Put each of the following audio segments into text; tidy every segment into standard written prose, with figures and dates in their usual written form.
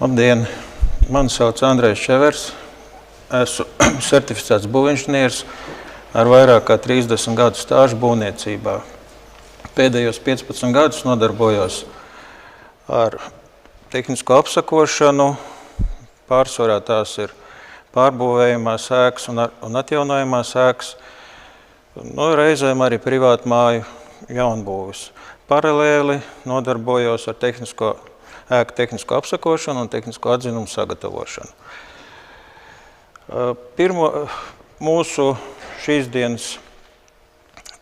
Labdien! Mani sauc Andrejs Čevers. Esmu certificēts būvinženieris ar vairāk kā 30 gadu stāžu būvniecībā. Pēdējos 15 gadus nodarbojos ar tehnisko apsakošanu. Pārsvarā tās ir pārbūvējumās ēkas un atjaunojumās ēkas. Reizēm arī privātu māju jaunbūvis. Paralēli nodarbojos ar ēku tehnisko apsakošanu un tehnisko atzinumu sagatavošanu. Mūsu šīs dienas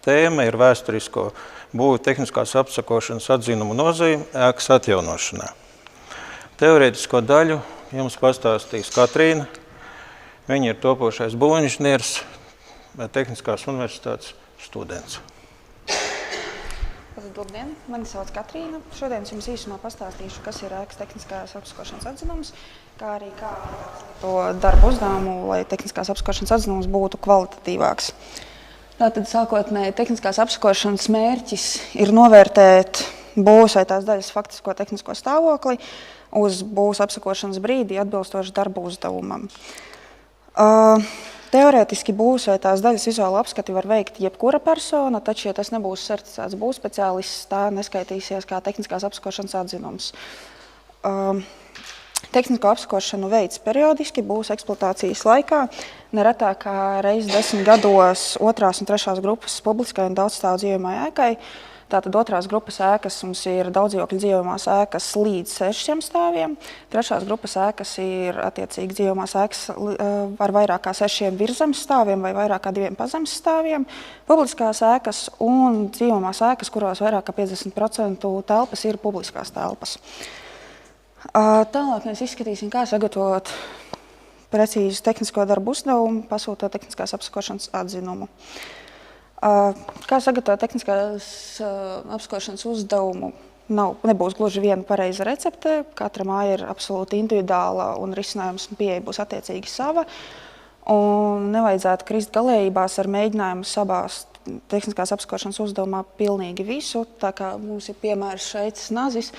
tēma ir vēsturisko būvu tehniskās apsakošanas atzinumu nozīme ēkas atjaunošanā. Teorētisko daļu jums pastāstīs Katrīna. Viņa ir topošais būvinženieris, Tehniskās universitātes students. Labdien, mani sauc Katrīna. Šodien jums īsumā pastāstīšu, kas ir ēkas tehniskās apsakošanas atzinums, kā arī kā to darbu uzdevumu, lai tehniskās apsakošanas atzinums būtu kvalitatīvāks. Tātad sākotnēji tehniskās apsakošanas mērķis ir novērtēt būvs vai tās daļas faktisko tehnisko stāvokli uz būvs apsakošanas brīdī atbilstoši darbu uzdevumam. Teorētiski būvs vai tās daļas vizuālu apskati var veikt jebkura persona, taču, ja tas nebūs certificēts būvspeciālists, tā neskaitīsies kā tehniskās apsakošanas atzinums. Tehnisko apsakošanu veids periodiski būvs eksploatācijas laikā, neretāk kā reizi 10 gados 2. un 3. grupas publiskai un daudzstāvu dzīvojamai ēkai. Tātad 2. grupas ēkas mums ir daudzdzīvokļu dzīvojamās ēkas līdz 6 stāviem. 3. grupas ēkas ir attiecīgi dzīvojamās ēkas ar vairāk kā 6 virzemes stāviem vai vairāk kā 2 pazemes stāviem. Publiskās ēkas un dzīvojamās ēkas, kurās vairāk kā 50% telpas ir publiskās telpas. Tālāk mēs izskatīsim, kā sagatavot precīzu tehnisko darbu uzdevumu, pasūtot tehniskās apsakošanas atzinumu. Kā sagatavot tehniskās apsakošanas uzdevumu, nebūs gluži viena pareiza recepte. Katra māja ir absolūti individuāla un risinājums un pieeja būs attiecīgi sava. Un nevajadzētu krist galējībās ar mēģinājumu sabāzt tehniskās apsakošanas uzdevumā pilnīgi visu. Tā kā mums ir piemērs šeicis nazis.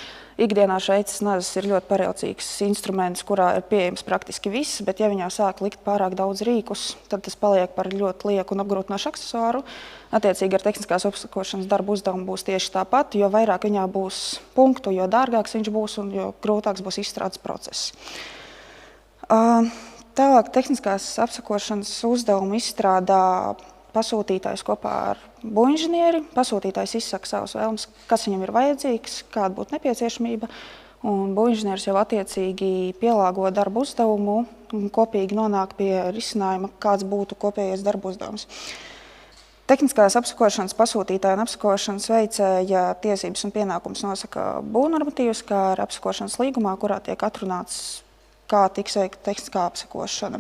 Ikdienā šeicis nazis ir ļoti paraucīgs instruments, kurā ir pieejams praktiski viss, bet ja viņā sāk likt pārāk daudz rīkus, tad tas paliek par ļoti lieku un apgrūtinošu aksesuāru. Attiecīgi ar tehniskās apsakošanas darbu uzdevumu būs tieši tāpat, jo vairāk viņā būs punktu, jo dārgāks viņš būs un jo grūtāks būs izstrādes process. Tālāk tehniskās apsakošanas uzdevumu izstrādā pasūtītājs kopā ar būvinženieri. Pasūtītājs izsaka savus vēlmes, kas viņam ir vajadzīgs, kāda būtu nepieciešamība, un būvinženieris jau attiecīgi pielāgo darbu uzdevumu un kopīgi nonāk pie risinājuma, kāds būtu kopējais darbu uzdevums. Tehniskās apsakošanas pasūtītāja un apsakošanas veicēja tiesības un pienākums nosaka būvnormatīvus, kā ar apsakošanas līgumā, kurā tiek atrunāts, kā tiks veikta tehniskā apsakošana.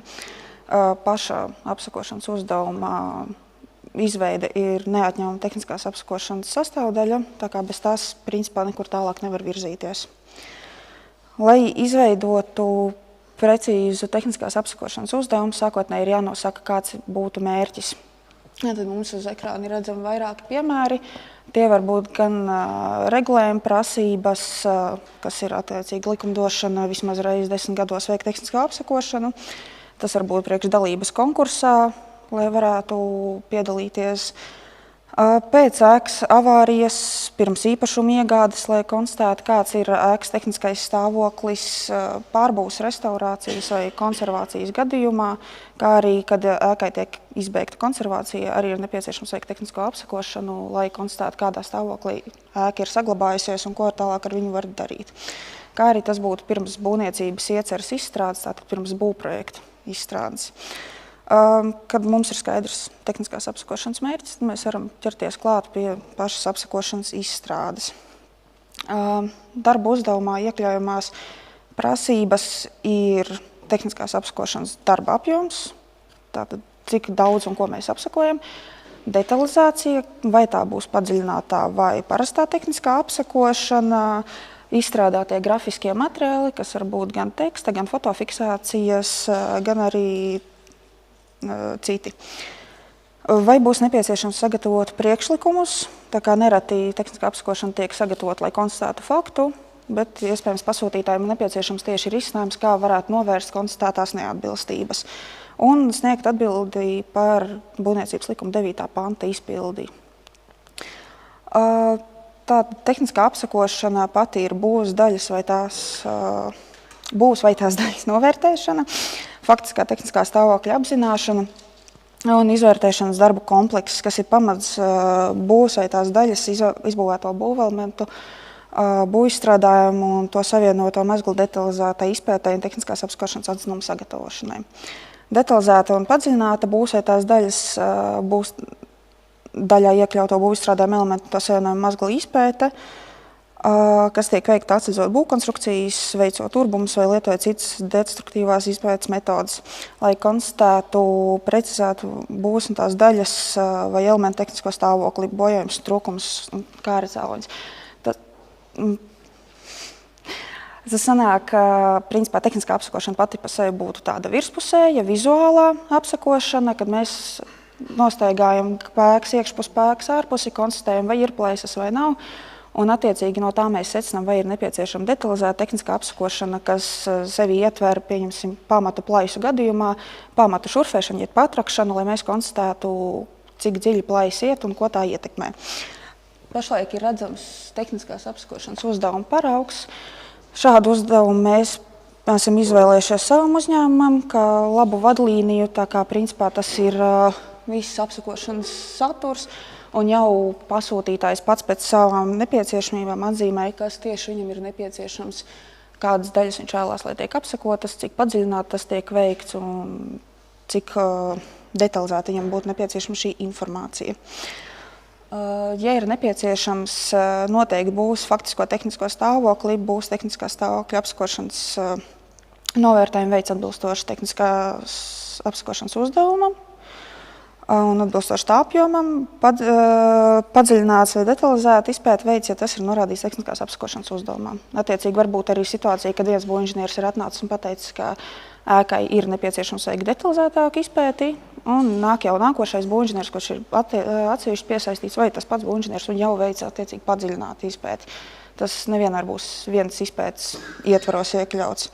Paša apsakošanas uzdevuma izveide ir neatņemama tehniskās apsakošanas sastāvdaļa, tā kā bez tās principā nekur tālāk nevar virzīties. Lai izveidotu precīzu tehniskās apsakošanas uzdevumu, sākotnēji ir jānosaka, kāds būtu mērķis. Tad mums uz ekrāna ir redzami vairāki piemēri. Tie var būt gan regulējuma prasības, kas ir attiecīgi likumdošana vismaz reizi 10 gados veikt tehniskā apsakošanu. Tas var būt priekš dalības konkursā, lai varētu piedalīties. Pēc ēkas avārijas, pirms īpašuma iegādes, lai konstatētu, kāds ir ēkas tehniskais stāvoklis pārbūves restaurācijas vai konservācijas gadījumā, kā arī, kad ēkai tiek izbeigta konservācija, arī ir nepieciešams veikt tehnisko apsakošanu, lai konstatētu, kādā stāvoklī ēka ir saglabājusies un ko tālāk ar viņu var darīt. Kā arī tas būtu pirms būvniecības ieceres izstrādes, tātad pirms būvprojekta izstrādes. Kad mums ir skaidrs tehniskās apsakošanas mērķis, tad mēs varam ķerties klāt pie pašas apsakošanas izstrādes. Darba uzdevumā iekļaujamās prasības ir tehniskās apsakošanas darba apjoms, tātad cik daudz un ko mēs apsakojam, detalizācija, vai tā būs padziļinātā vai parastā tehniskā apsakošana, izstrādātie grafiskie materiāli, kas var būt gan teksta, gan fotofiksācijas, gan arī citi. Vai būs nepieciešams sagatavot priekšlikumus, tā kā nereti tehniskā apsakošana tiek sagatavot, lai konstatētu faktu, bet iespējams pasūtītājiem nepieciešams tieši risinājums, kā varētu novērst konstatētās neatbilstības un sniegt atbildi par būvniecības likuma 9. panta izpildi. Tā tehniskā apsakošana pati ir būvs daļas vai tās daļas novērtēšana, faktiskā tehniskā stāvokļa apzināšana un izvērtēšanas darbu komplekss, kas ir pamats būvs vai tās daļas izbūvēto būvelementu, būvizstrādājumu un to savienoto mezglu detalizētai izpētei un tehniskās apsakošanas atzinuma sagatavošanai. Detalizēta un padziļināta būvs vai tās daļas būs daļā iekļauto būvizstrādājumu elementu to savienojumu mezglu izpēte, kas tiek veikta atsedzot būvkonstrukcijas, veicot urbumus vai lietojot citas destruktīvās izpētes metodas, lai konstatētu, precizētu būvs un tās daļas vai elementu tehnisko stāvokli, bojājums, trūkums un kāra cēloņus. Tas sanāk, ka principā tehniskā apsakošana pati par sevi būtu tāda virspusēja, vizuālā apsakošana, kad mēs nostaigājam pēks, iekšpus pēks, ārpusi, konstatējam, vai ir plaisas vai nav. Un attiecīgi no tā mēs secinām, vai ir nepieciešama detalizēta tehniskā apsakošana, kas sevi ietver, pieņemsim, pamatu plaisu gadījumā, pamatu šurfēšanu, jeb patrakšanu, lai mēs konstatētu, cik dziļi plaisa iet un ko tā ietekmē. Pašlaik ir redzams tehniskās apsakošanas uzdevuma paraugs. Šādu uzdevumu mēs esam izvēlējušies savam uzņēmumam, kā labu vadlīniju, tā kā principā tas ir viss apsakošanas saturs. Un jau pasūtītājs pats pēc savām nepieciešamībām atzīmēja, kas tieši viņam ir nepieciešams, kādas daļas viņš vēlās, lai tiek apsakotas, cik padziļināti tas tiek veikts un cik detalizēti viņam būtu nepieciešama šī informācija. Ja ir nepieciešams noteikti būs faktisko tehnisko stāvokli, būs tehniskā stāvokļa apsakošanas novērtējumi veids atbilstoši tehniskās apsakošanas uzdevumam un atbilstoši tā apjomam, padziļināts vai detalizēti izpēta veids, ja tas ir norādīts tehniskās apsakošanas uzdevumā. Attiecīgi var būt arī situācija, kad viens būvinženieris ir atnācis un pateicis, ka ēkai ir nepieciešams veikt detalizētāku izpēti, un nāk jau nākošais būvinženieris, kurš ir atsevišķi piesaistīts, vai tas pats būvinženieris un jau veic attiecīgi padziļinātu izpēti. Tas nevienmēr būs viens izpētes ietvaros iekļauts.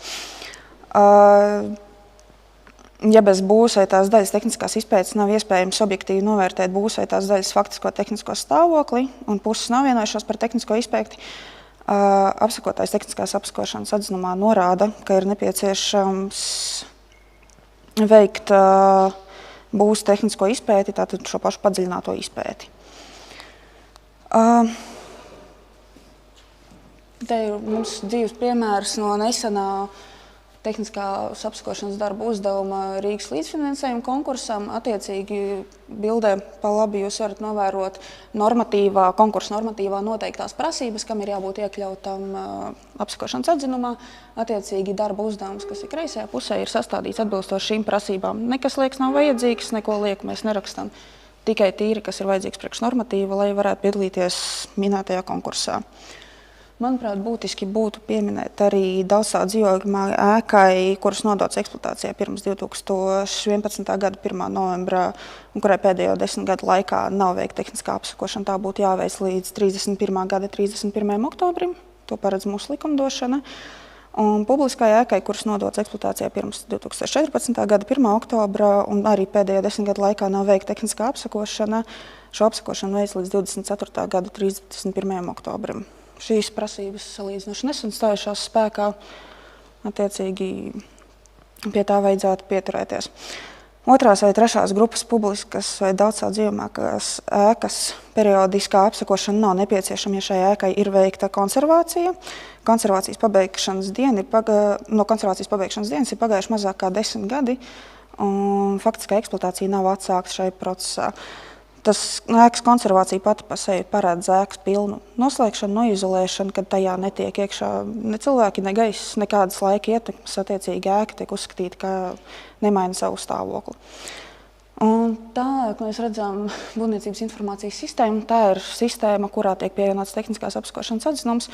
Ja bez būvs vai tās daļas tehniskās izpētes nav iespējams objektīvi novērtēt būvs vai tās daļas faktisko tehnisko stāvokli un puses nav vienojušās par tehnisko izpēti, apsakotājs tehniskās apsakošanas atzinumā norāda, ka ir nepieciešams veikt būvs tehnisko izpēti, tātad šo pašu padziļināto izpēti. Te ir mums dzīves piemērs no nesenā tehniskās apsakošanas darbu uzdevuma Rīgas līdzfinansējuma konkursam. Attiecīgi bildē pa labi jūs varat novērot konkursa normatīvā noteiktās prasības, kam ir jābūt iekļautam apsakošanas atzinumā. Attiecīgi darba uzdevums, kas ir kreisajā pusē, ir sastādīts atbilstoši šīm prasībām. Nekas liekas nav vajadzīgs, neko lieku mēs nerakstam. Tikai tīri, kas ir vajadzīgs priekš normatīva, lai varētu piedalīties minētajā konkursā. Manuprāt, būtiski būtu pieminēt arī daudzstāvu dzīvojamā ēkai, kuras nodots eksploatācijā pirms 2011. gada 1. novembrā, un kurai pēdējo 10 gadu laikā nav veikta tehniskā apsakošana. Tā būtu jāveic līdz 31. gada 31. oktobrim. To paredz mūsu likumdošana. Un publiskai ēkai, kuras nodots eksploatācijā pirms 2014. gada 1. oktobra, un arī pēdējo 10 gadu laikā nav veikta tehniskā apsakošana, šo apsakošanu veic līdz 24. gada 31. oktobrim. Šīs prasības salīdzinoši nesen stājušās spēkā, attiecīgi pie tā vajadzētu pieturēties. Otrās vai trešās grupas publiskas vai daudzstāvu dzīvojamās ēkas periodiskā apsakošana nav nepieciešama, ja šai ēkai ir veikta konservācija. No konservācijas pabeigšanas dienas ir pagājuši mazāk kā 10 gadi, un faktiskā eksploatācija nav atsākta šai procesā. Tas ēkas konservācija pati par sevi paredz ēkas pilnu noslēgšanu, noizolēšanu, kad tajā netiek iekšā ne cilvēki, ne gaiss, nekādas laika ietekmes. Attiecīgi ēka tiek uzskatīta, ka nemaina savu stāvokli. Un tālāk mēs redzam būvniecības informācijas sistēmu. Tā ir sistēma, kurā tiek pievienots tehniskās apsakošanas atzinums.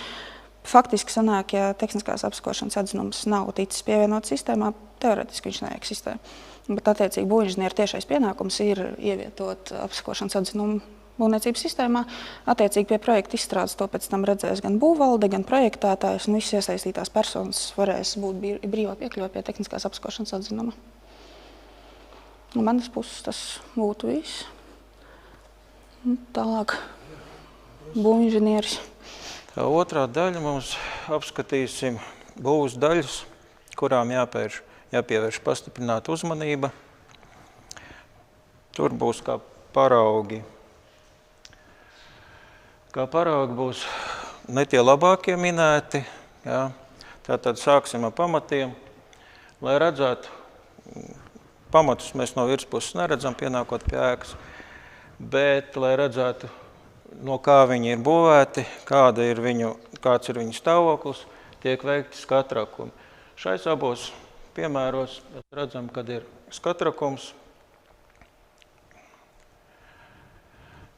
Faktiski sanāk, ja tehniskās apsakošanas atzinums nav ticis pievienots sistēmā, teoretiski viņš neeksistē. Bet attiecīgi būvinženiera tiešais pienākums ir ievietot apsakošanas atzinumu būvniecības sistēmā. Attiecīgi pie projekta izstrādes to pēc tam redzēs gan būvvalde, gan projektētājs, un visas iesaistītās personas varēs būt brīvā piekļuva pie tehniskās apskakošanas atzinuma. No manas puses tas būtu viss. Tālāk būvinženieris. Tā otrā daļa mums apskatīsim būvs daļas, kurām jāpievērš pastiprināta uzmanība. Tur būs kā paraugi. Kā paraugi būs ne tie labākie minēti. Jā. Tātad sāksim ar pamatiem. Lai redzētu, pamatus mēs no virspuses neredzam, pienākot pie ēkas, bet, lai redzētu, no kā viņi ir būvēti, kāds ir viņu stāvoklis, tiek veikti skatrakumi. Šais abos piemēros mēs redzam, kad ir skatrakums.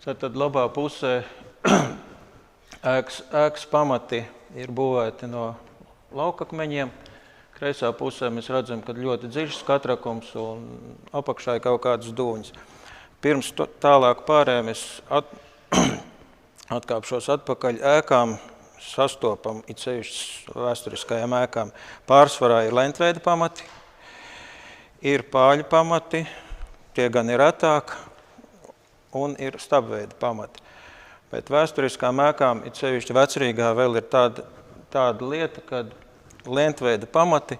Tad labā pusē ēkas pamati ir būvēti no laukakmeņiem. Kreisā pusē mēs redzam, ka ļoti dziļš skatrakums un apakšā ir kaut kādas dūņas. Pirms tālāk pārējām es atkāpšos atpakaļ ēkām, sastopam it sevišķi vēsturiskajām ēkām. Pārsvarā ir lentveida pamati, ir pāļu pamati, tie gan ir retāk, un ir stabveida pamati. Bet vēsturiskām ēkām, it sevišķi Vecrīgā, vēl ir tāda lieta, kad lentveida pamati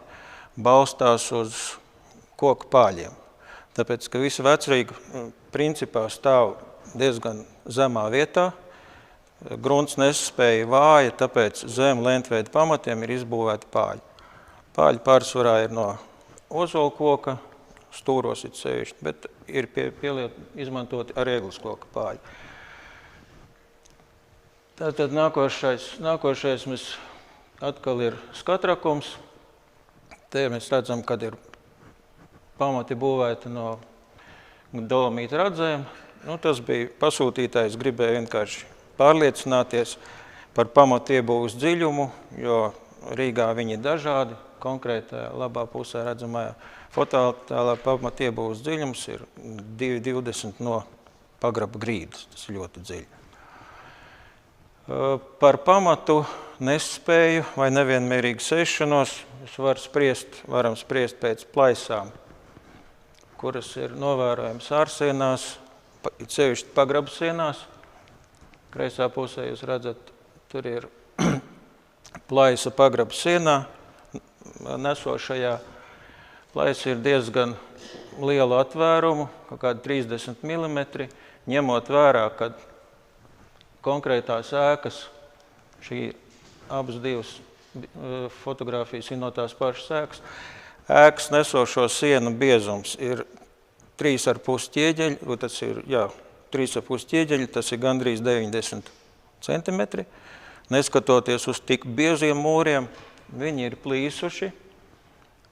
balstās uz koku pāļiem. Tāpēc, ka visa Vecrīga principā stāv diezgan zemā vietā, grunts nespēja vāja, tāpēc zem lentveida pamatiem ir izbūvēti pāļi. Pāļi pārsvarā ir no ozolkoka, stūros it sevišķi, bet ir izmantoti ar eglis koka pāļi. Tātad nākošais mēs atkal ir skatrakums. Te mēs redzam, kad ir pamati būvēti no dolomīta radzēm. Tas bija pasūtītājs, gribēja vienkārši pārliecināties par pamatu iebūves dziļumu, jo Rīgā viņi ir dažādi. Konkrētajā labā pusē redzamajā fotoattēlā pamatu iebūves dziļums ir 2,20 no pagraba grīdas. Tas ir ļoti dziļi. Par pamatu nespēju vai nevienmērīgu sēšanos varam spriest pēc plaisām, kuras ir novērojams ārsienās, sevišķi pagraba sienās. Kreisā pusē jūs redzat, tur ir plaisa pagraba sienā nesošajā. Plaisa ir diezgan lielu atvērumu, kaut kādi 30 mm, ņemot vērā, kad konkrētās ēkas, abas divas fotogrāfijas ir no tās pašas ēkas. Ēkas nesošo sienu biezums ir 3,5 ķieģeļi, tas ir 3,5 ķieģeļi, tas ir gandrīz 90 centimetri. Neskatoties uz tik bieziem mūriem, viņi ir plīsuši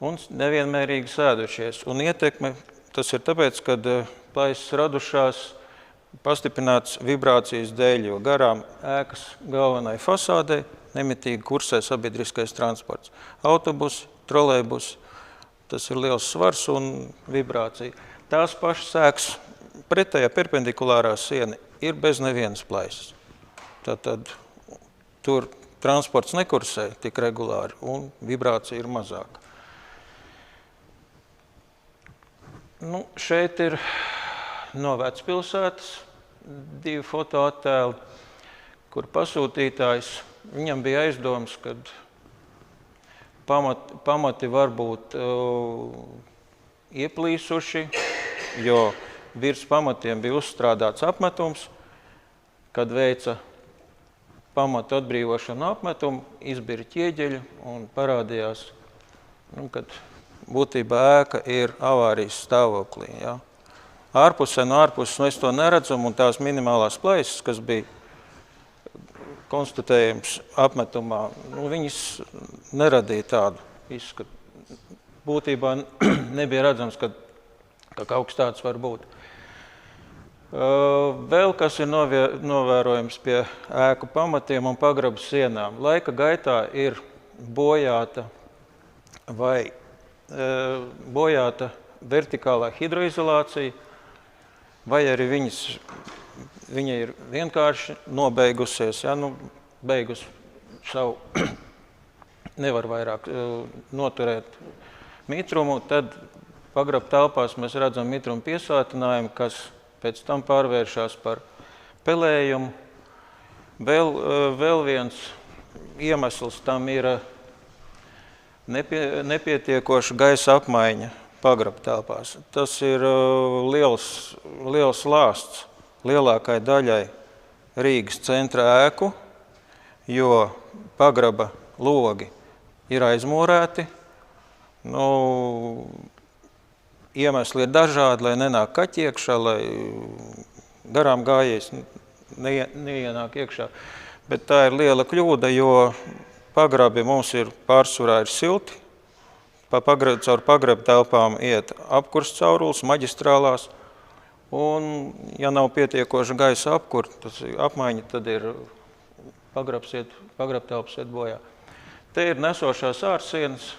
un nevienmērīgi sēdušies. Un ietekme tas ir tāpēc, kad plaisas radušās pastiprināts vibrācijas dēļ, jo garām ēkas galvenai fasādei nemitīgi kursē sabiedriskais transports. Autobusi, trolejbusi, tas ir liels svars un vibrācija. Tās pašas ēkas pretējā perpendikulārā siena ir bez nevienas plaisas. Tātad tur transports nekursē tik regulāri un vibrācija ir mazāka. Šeit ir no Vecpilsētas 2 fotoattēli, kur pasūtītājs, viņam bija aizdoms, ka pamati var būt ieplīsuši, jo virs pamatiem bija uzstrādāts apmetums. Kad veica pamatu atbrīvošanu apmetumu, izbira ķieģeļu un parādījās, kad būtībā ēka ir avārijas stāvoklī. Ja? Ārpusē no ārpuses mēs to neredzam, un tās minimālās plaisas, kas bija konstatējums apmetumā, viņas neradīja tādu izskatu. Būtībā nebija redzams, ka kaut kas tāds var būt. Vēl kas ir novērojams pie ēku pamatiem un pagrabu sienām. Laika gaitā ir bojāta vertikālā hidroizolācija, vai arī viņas viņa ir vienkārši nobeigusies, ja, nu, beigus savu nevar vairāk noturēt mitrumu, tad pagraba telpās mēs redzam mitrumu piesātinājumu, kas pēc tam pārvēršas par pelējumu. Vēl viens iemesls tam ir nepietiekoša gaisa apmaiņa pagraba telpās. Tas ir liels lāsts lielākai daļai Rīgas centra ēku, jo pagraba logi ir aizmūrēti. Nu, iemesli ir dažādi, lai nenāk kaķi iekšā, lai garām gājējs neienāk iekšā. Bet tā ir liela kļūda, jo pagrabi mums ir pārsvarā ir silti. Caur pagraba telpām iet apkurs caurules, maģistrālās. Un, ja nav pietiekoša gaisa apmaiņa, tad ir pagraba telpas iet bojā. Te ir nesošās ārsienas,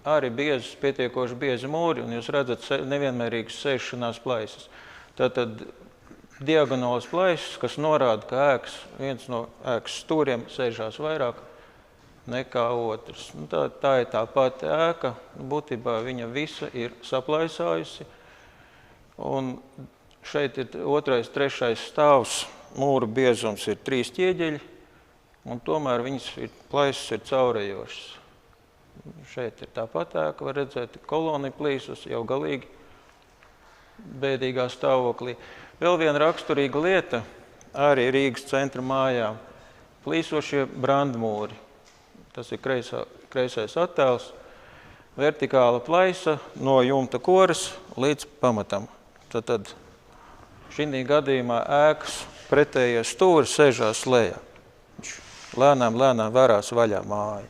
arī pietiekoši biezi mūri, un jūs redzat nevienmērīgas sēšanās plaisas. Tātad diagonālas plaisas, kas norāda, ka viens no ēkas stūriem sēžās vairāk nekā otrs. Nu, tā ir tā pati ēka, būtībā viņa visa ir saplaisājusi. Un šeit ir 2., 3. stāvs, mūru biezums ir 3 ķieģeļi, un tomēr viņas plaisas ir caurējošas. Šeit ir tāpat ēka, var redzēt, kolonija plīsus, jau galīgi bēdīgā stāvoklī. Vēl viena raksturīga lieta, arī Rīgas centra mājām, plīsošie brandmūri. Tas ir kreisais attēls, vertikāla plaisa no jumta koras līdz pamatam. Tad šī gadījumā ēkas pretējie stūri sēžās lejā. Lēnām vērās vaļā māja.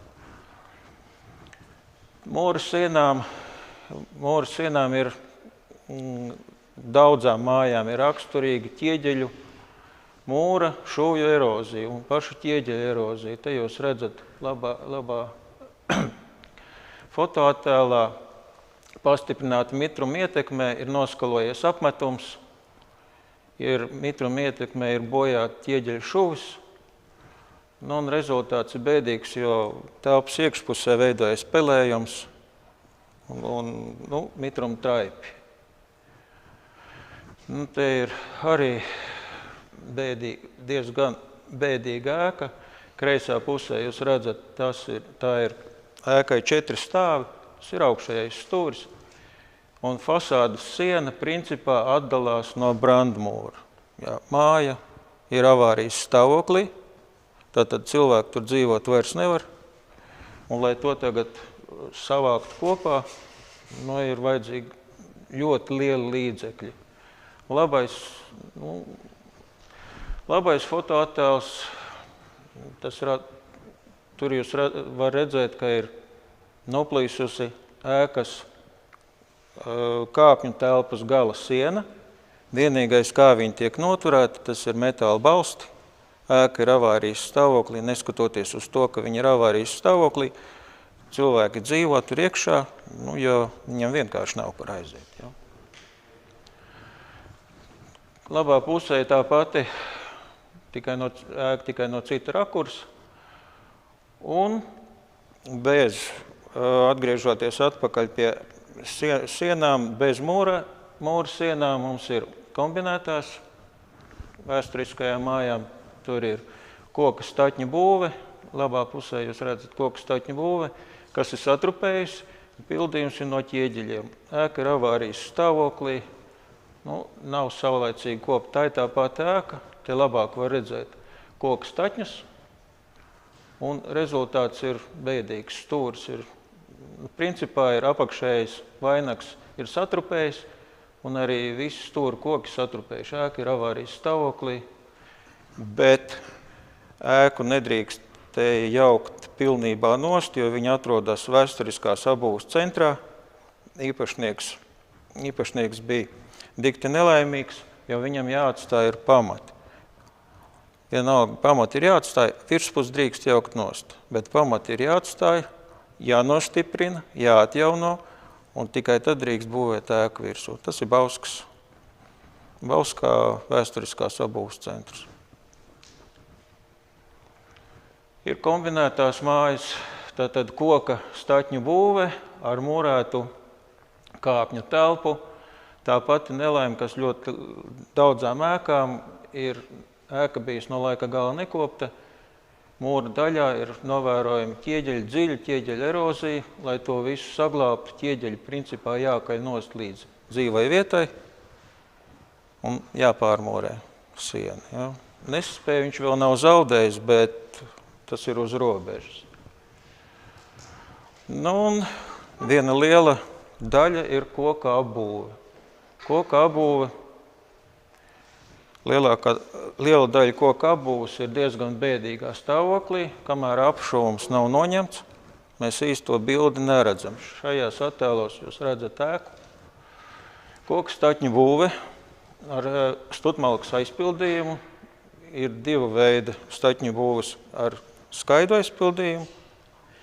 Mūru sienām ir daudzām mājām ir raksturīga ķieģeļu mūra šūvju erozija un paša ķieģeļa erozija. Te jūs redzat labā fotoattēlā pastiprināta mitruma ietekmē ir noskalojies apmetums, mitruma ietekmē ir bojāta ķieģeļa šuvis. Nu, un rezultāts ir bēdīgs, jo telpas iekšpusē veidojas pelējums un mitruma traipi. Nu, te ir arī diezgan bēdīga ēka. Kreisā pusē jūs redzat, tā ir ēkai 4 stāvi, tas ir augšējais stūris. Un fasādes siena principā atdalās no brandmūra. Jā, māja ir avārijas stāvoklī. Tātad cilvēki tur dzīvot vairs nevar, un lai to tagad savākt kopā, ir vajadzīgi ļoti lieli līdzekļi. Labais fotoattēls, tur jūs var redzēt, ka ir noplīsusi ēkas kāpņu telpas gala siena. Vienīgais, kā viņi tiek noturēti, tas ir metāla balsti. Ēka ir avārijas stāvoklī, neskatoties uz to, ka viņa ir avārijas stāvoklī, cilvēki dzīvo tur iekšā, jo viņam vienkārši nav kur aiziet. Ja. Labā pusē tā pati, tikai no cita rakursa, un atgriežoties atpakaļ pie sienām, bez mūra sienām mums ir kombinētās vēsturiskajām mājām. Tur ir koka staķņa būve, labā pusē jūs redzat koka staķņa būve, kas ir satrupējusi, pildījums ir no ķieģeļiem. Ēka ir avārijas stāvoklī, nav saulaicīgi kopa, tā ir tā pati ēka, te labāk var redzēt koka staķņus, un rezultāts ir bēdīgs. Stūris principā ir apakšējais vainags ir satrupējis, un arī visi stūri koki satrupējuši. Ēka ir avārijas stāvoklī. Bet ēku nedrīkst te jaukt pilnībā nost, jo viņa atrodas vēsturiskās apbūves centrā. Īpašnieks bija dikti nelaimīgs, jo viņam jāatstāj ir pamati. Vienalga, pamati ir jāatstāj, virspus drīkst jaukt nost, bet pamati ir jāatstāj, jānostiprina, jāatjauno, un tikai tad drīkst būvēt ēku virsū. Tas ir Bauskas Bauskā vēsturiskās apbūves centrs. Ir kombinētās mājas, tātad koka staķņu būve ar mūrētu kāpņu telpu. Tā pati nelaime, kas ļoti daudzām ēkām, ir ēka bijis no laika gala nekopta. Mūra daļā ir novērojami ķieģeļu, dziļa ķieģeļu erozija. Lai to visu saglābtu, ķieģeļi principā jākaļ nost līdz dzīvai vietai un jāpārmūrē siena. Ja. Nespēju viņš vēl nav zaudējis, bet tas ir uz robežas. Nu, un viena liela daļa ir koka apbūve. Koka apbūve, liela daļa koka apbūves ir diezgan bēdīgā stāvoklī, kamēr apšūms nav noņemts. Mēs īsti to bildi neredzam. Šajās attēlos jūs redzat ēku. Koka staķņu būve ar stutmalkas aizpildījumu. Ir divu veidu staķņu būves ar skaidu aizpildījumu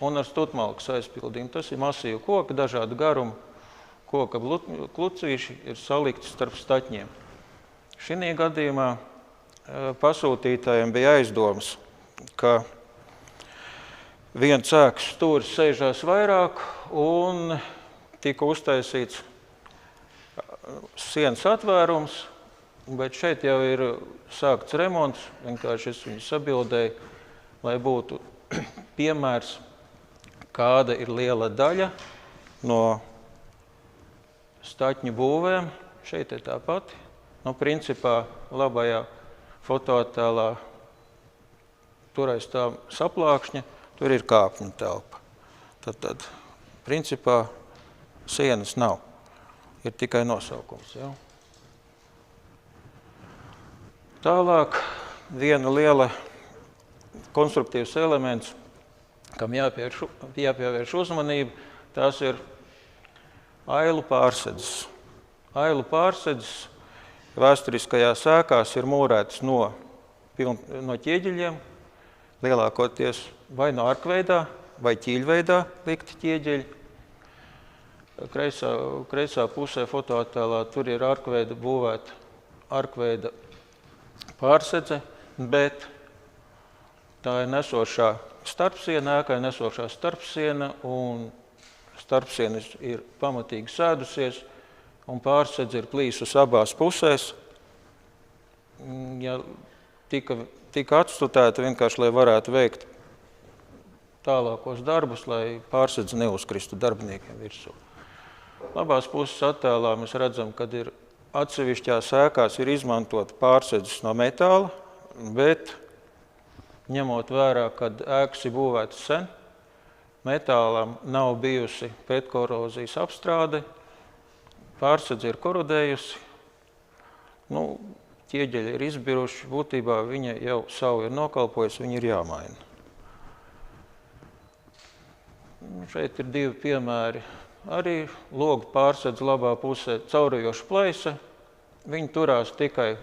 un ar stutmalkas aizpildījumu. Tas ir masīvu koka, dažādu garumu. Koka klucīši ir salikti starp staķņiem. Šī gadījumā pasūtītājiem bija aizdomas, ka viens ēkas stūris sēžās vairāk un tika uztaisīts sienas atvērums, bet šeit jau ir sākts remonts. Vienkārši es viņu sabildēju, lai būtu piemērs, kāda ir liela daļa no staķņu būvēm. Šeit ir tā pati. Nu, principā labajā fotoattēlā tur aiz tā saplākšņa, tur ir kāpņu telpa. Tad principā sienas nav. Ir tikai nosaukums. Ja? Tālāk viena liela konstruktīvs elements, kam jāpievērš uzmanība, tās ir ailu pārsedzes. Ailu pārsedzes vēsturiskajās ēkās ir mūrētas no ķieģeļiem, lielākoties vai no arkveidā, vai ķīļveidā likti ķieģeļi. Kreisā pusē fotoattēlā tur ir arkveida būvēta arkveida pārsedze, bet tā ir nesošā starpsiena, ēkai nesošā starpsiena, un starpsiena ir pamatīgi sēdusies, un pārsedze ir plīsus abās pusēs. Ja tika atstutēta vienkārši, lai varētu veikt tālākos darbus, lai pārsedze neuzkristu darbiniekiem virsū. Labās puses attēlā mēs redzam, kad ir atsevišķās ēkās ir izmantot pārsedzes no metāla, bet ņemot vērā, kad ēkas ir būvētas sen, metālam nav bijusi pretkorozijas apstrāde, pārsedze ir korodējusi, ķieģeļi ir izbiruši, būtībā viņa jau savu ir nokalpojusi, viņa ir jāmaina. Šeit ir divi piemēri. Arī logu pārsedze labā pusē caurujoša plaisa. Viņi turās tikai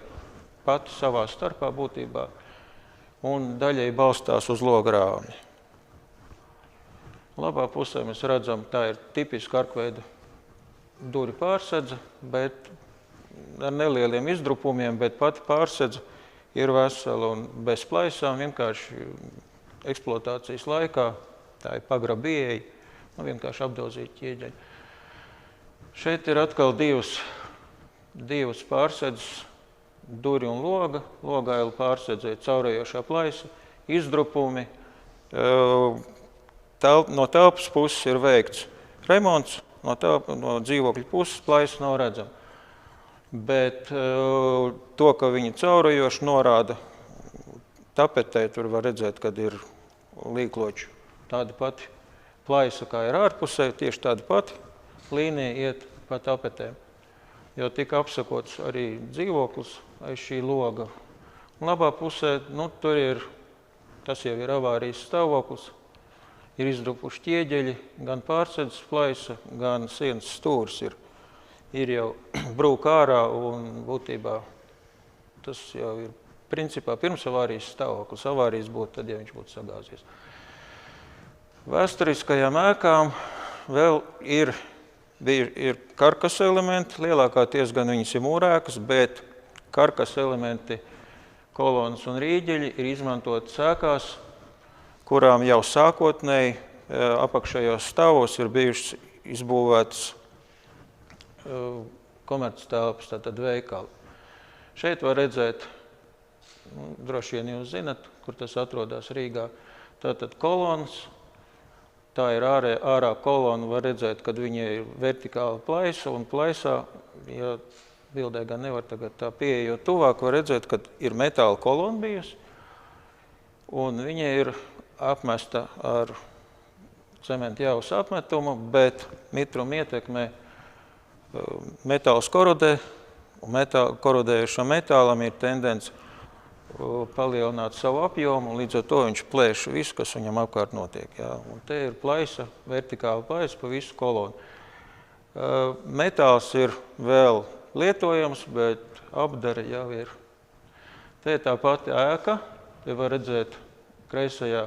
pati savā starpā būtībā un daļai balstās uz logu rāmji. Labā pusē mēs redzam, tā ir tipiska arkveida duri pārsedze, bet ar nelieliem izdrupumiem, bet pati pārsedze ir vesela un bez plaisām, vienkārši eksploatācijas laikā, tā ir pagrabieji, vienkārši apdozīt ķieģeļi. Šeit ir atkal divas pārsedzes, duri un loga. Logailu pārsedzē caurējošā plaisa, izdrupumi. No telpas puses ir veikts remonts, no dzīvokļa puses plaisa nav redzama. Bet to, ka viņi caurējoši norāda tapetē, tur var redzēt, kad ir līkloču tāda pati plaisa, kā ir ārpusē, tieši tāda pati līnija iet pa tapetēm. Jo tika apsakots arī dzīvoklis aiz šī loga. Labā pusē, tas jau ir avārijas stāvoklis, ir izdrupuši ķieģeļi, gan pārsedzes plaisa, gan sienas stūris ir jau brūk ārā, un būtībā tas jau ir principā pirms avārijas stāvoklis. Avārijas būtu tad, ja viņš būtu sagāzies. Vēsturiskajām ēkām vēl ir karkas elementi, lielākāties gan viņas ir mūrēkas, bet karkas elementi, kolonas un rīģeļi ir izmantoti sēkās, kurām jau sākotnēji apakšējos stāvos ir bijušas izbūvētas komerctelpas, tātad veikali. Šeit var redzēt, droši vien jūs zinat, kur tas atrodas Rīgā, tātad kolonas. Tā ir ārā kolona, var redzēt, kad viņai ir vertikāla plaisa, un plaisā, ja bildē gan nevar tagad tā pieejot tuvāk, var redzēt, kad ir metāla kolona bijusi, un viņa ir apmesta ar cementa jaus apmetumu, bet mitruma ietekmē metāls korodē, un korodējušam metālam ir tendence palielināt savu apjomu, un līdz ar to viņš plēš visu, kas viņam apkārt notiek. Jā. Un te ir plaisa, vertikāla plaisa pa visu kolonu. Metāls ir vēl lietojams, bet apdare jau ir. Te ir tā pati ēka, te var redzēt kreisajā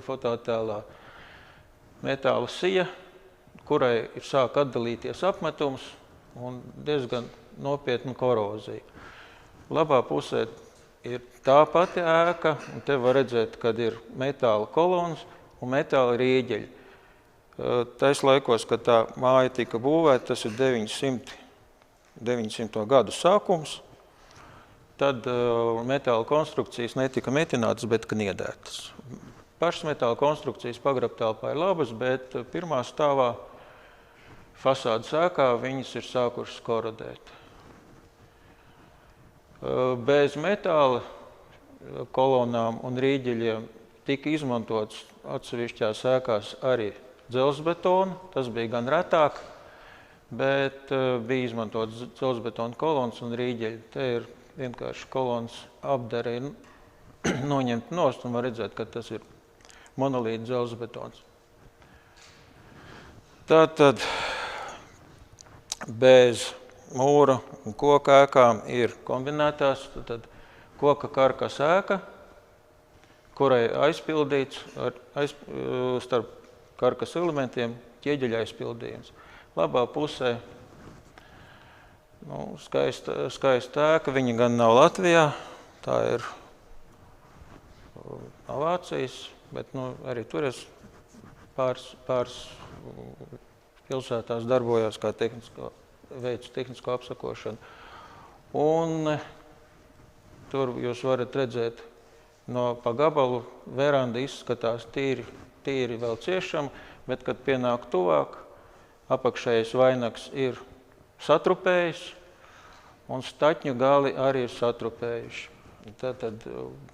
fotoattēlā metāla sija, kurai ir sāk atdalīties apmetums un diezgan nopietna korozija. Labā pusē ir tā pati ēka, un te var redzēt, kad ir metāla kolonas un metāla rīģeļi. Tais laikos, kad tā māja tika būvēta, tas ir 900. Gadu sākums, tad metāla konstrukcijas netika metinātas, bet kniedētas. Pašas metāla konstrukcijas pagrabtelpā ir labas, bet pirmā stāvā fasādes ēkā viņas ir sākušas korodēt. Bez metāla kolonām un rīģeļiem tika izmantots atsevišķās ēkās arī dzelzbetona. Tas bija gan retāk, bet bija izmantots dzelzbetona kolonas un rīģeļi. Te ir vienkārši kolonas apdare ir noņemta nost, un var redzēt, ka tas ir monolīta dzelzbetons. Tātad bez mūra un koka ēkām ir kombinētās, tad koka karkas ēka, kurai aizpildīts starp karkas elementiem ķieģeļa aizpildījums. Labā pusē skaista ēka, viņa gan nav Latvijā, tā ir no Vācijas, bet arī tur es pāris pilsētās darbojos kā veicu tehnisko apsakošanu. Un tur jūs varat redzēt, pa gabalu veranda izskatās tīri vēl ciešama, bet, kad pienāk tuvāk, apakšējais vainags ir satrupējis, un staķņu gali arī ir satrupējuši. Tātad,